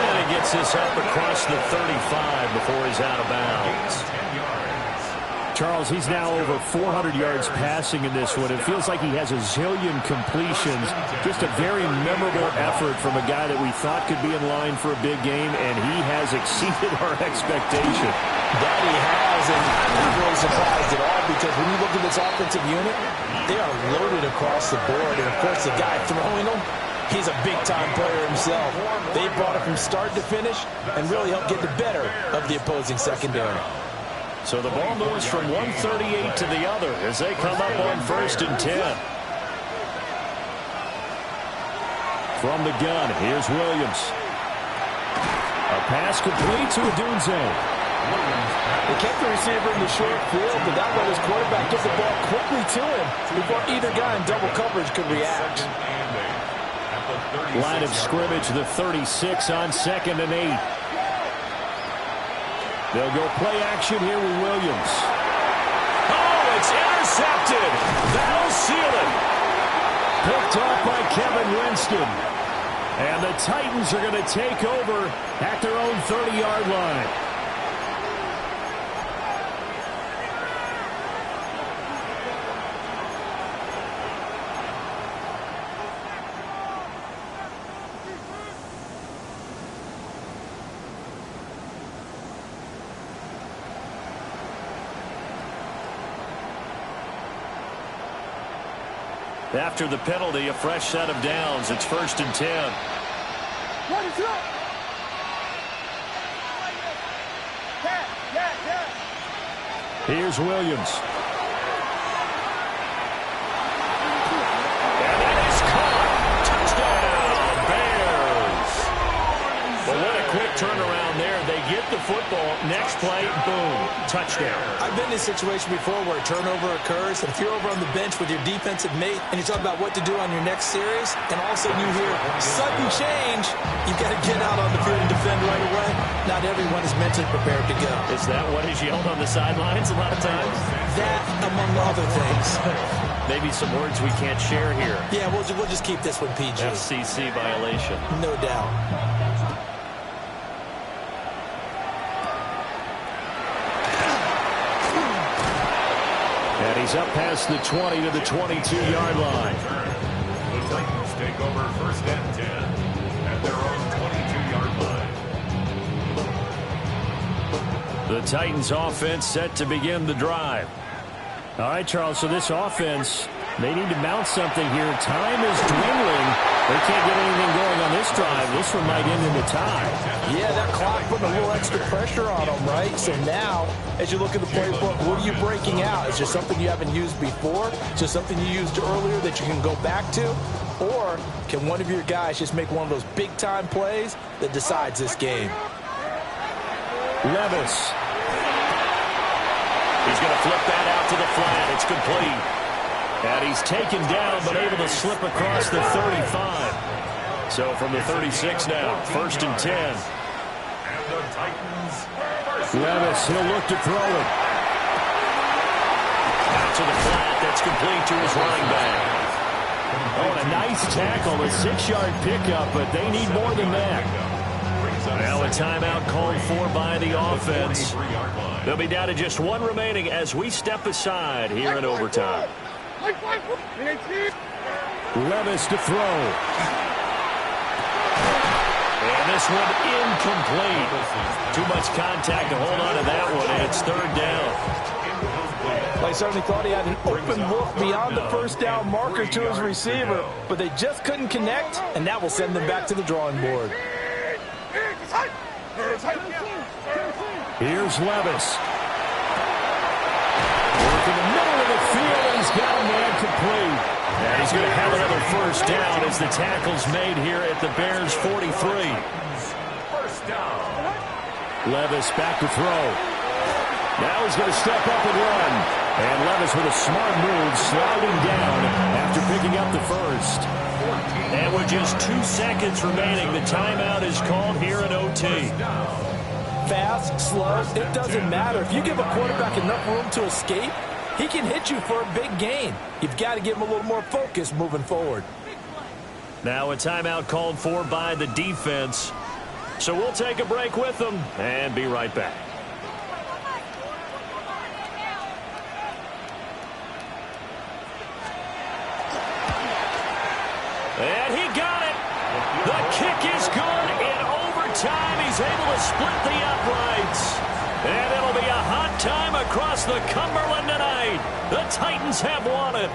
And he gets this up across the 35 before he's out of bounds. Charles, he's now over 400 yards passing in this one. It feels like he has a zillion completions. Just a very memorable effort from a guy that we thought could be in line for a big game, and he has exceeded our expectation. That he has, and I'm not really surprised at all, because when you look at this offensive unit, they are loaded across the board. And, of course, the guy throwing them, he's a big-time player himself. They brought it from start to finish and really helped get the better of the opposing secondary. So the ball moves from 138 to the other as they come up on 1st and 10. From the gun, here's Williams. A pass complete to Odunze. They kept the receiver in the short field, but that let his quarterback get the ball quickly to him before either guy in double coverage could react. Line of scrimmage, the 36 on 2nd and 8. They'll go play action here with Williams. Oh, it's intercepted. That'll seal it. Picked off by Kevin Winston. And the Titans are going to take over at their own 30-yard line. After the penalty, a fresh set of downs. It's 1st and 10. Here's Williams. And that is caught. Touchdown, Bears. Well, what a quick turnaround there. They get the football. Next play, boom, touchdown. I've been in a situation before where a turnover occurs, and if you're over on the bench with your defensive mate and you talk about what to do on your next series, and all of a sudden you hear sudden change, you've got to get out on the field and defend right away. Not everyone is mentally prepared to go. Is that what is yelled on the sidelines a lot of times? That, among other things. Maybe some words we can't share here. Yeah, we'll just keep this one PG. FCC violation. No doubt. And he's up past the 20 to the 22-yard line. The Titans take over 1st and 10 at their own 22-yard line. The Titans offense set to begin the drive. All right, Charles, so this offense They need to mount something here. Time is dwindling. They can't get anything going on this drive. This one might end in a tie. Yeah, that clock putting a little extra pressure on them, right? So now, as you look at the playbook, what are you breaking out? Is there something you haven't used before? Is there something you used earlier that you can go back to? Or can one of your guys just make one of those big-time plays that decides this game? Levis. He's going to flip that out to the flat. It's complete. And he's taken down, but able to slip across the 35. So from the 36 now, 1st and 10. And the Titans. Levis, he'll look to throw it. Out to the flat. That's complete to his running back. Oh, and a nice tackle, a 6-yard pickup, but they need more than that. Now a timeout called for by the offense. They'll be down to just one remaining as we step aside here in overtime. Levis to throw. And this one incomplete. Too much contact to hold on to that one, and it's 3rd down. I certainly thought he had an open look beyond the first down marker to his receiver, but they just couldn't connect, and that will send them back to the drawing board. Here's Levis. Working the middle of the field, and he's got a man complete. And he's going to have another 1st down as the tackle's made here at the Bears' 43. 1st down. Levis back to throw. Now he's going to step up and run. And Levis with a smart move, sliding down after picking up the 1st. And with just 2 seconds remaining, the timeout is called here in OT. Fast, slow, it doesn't matter. If you give a quarterback enough room to escape, he can hit you for a big gain. You've got to give him a little more focus moving forward. Now a timeout called for by the defense. So we'll take a break with them and be right back. And he got it. The kick is good. In overtime, he's able to split the uprights. And it'll be a hot time across the Cumberland tonight. The Titans have won it.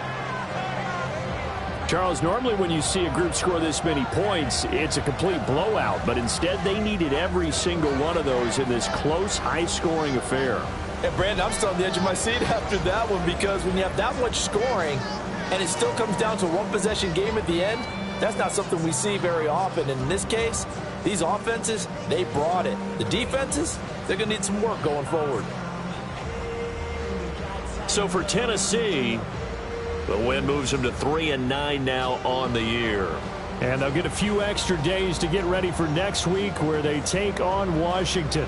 Charles, normally when you see a group score this many points, it's a complete blowout. But instead, they needed every single one of those in this close, high-scoring affair. And, Brandon, I'm still on the edge of my seat after that one because when you have that much scoring and it still comes down to a one-possession game at the end, that's not something we see very often. And in this case, these offenses, they brought it. The defenses, they're going to need some work going forward. So for Tennessee, the win moves them to 3-9 now on the year. And they'll get a few extra days to get ready for next week where they take on Washington.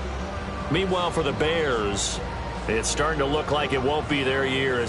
Meanwhile, for the Bears, it's starting to look like it won't be their year as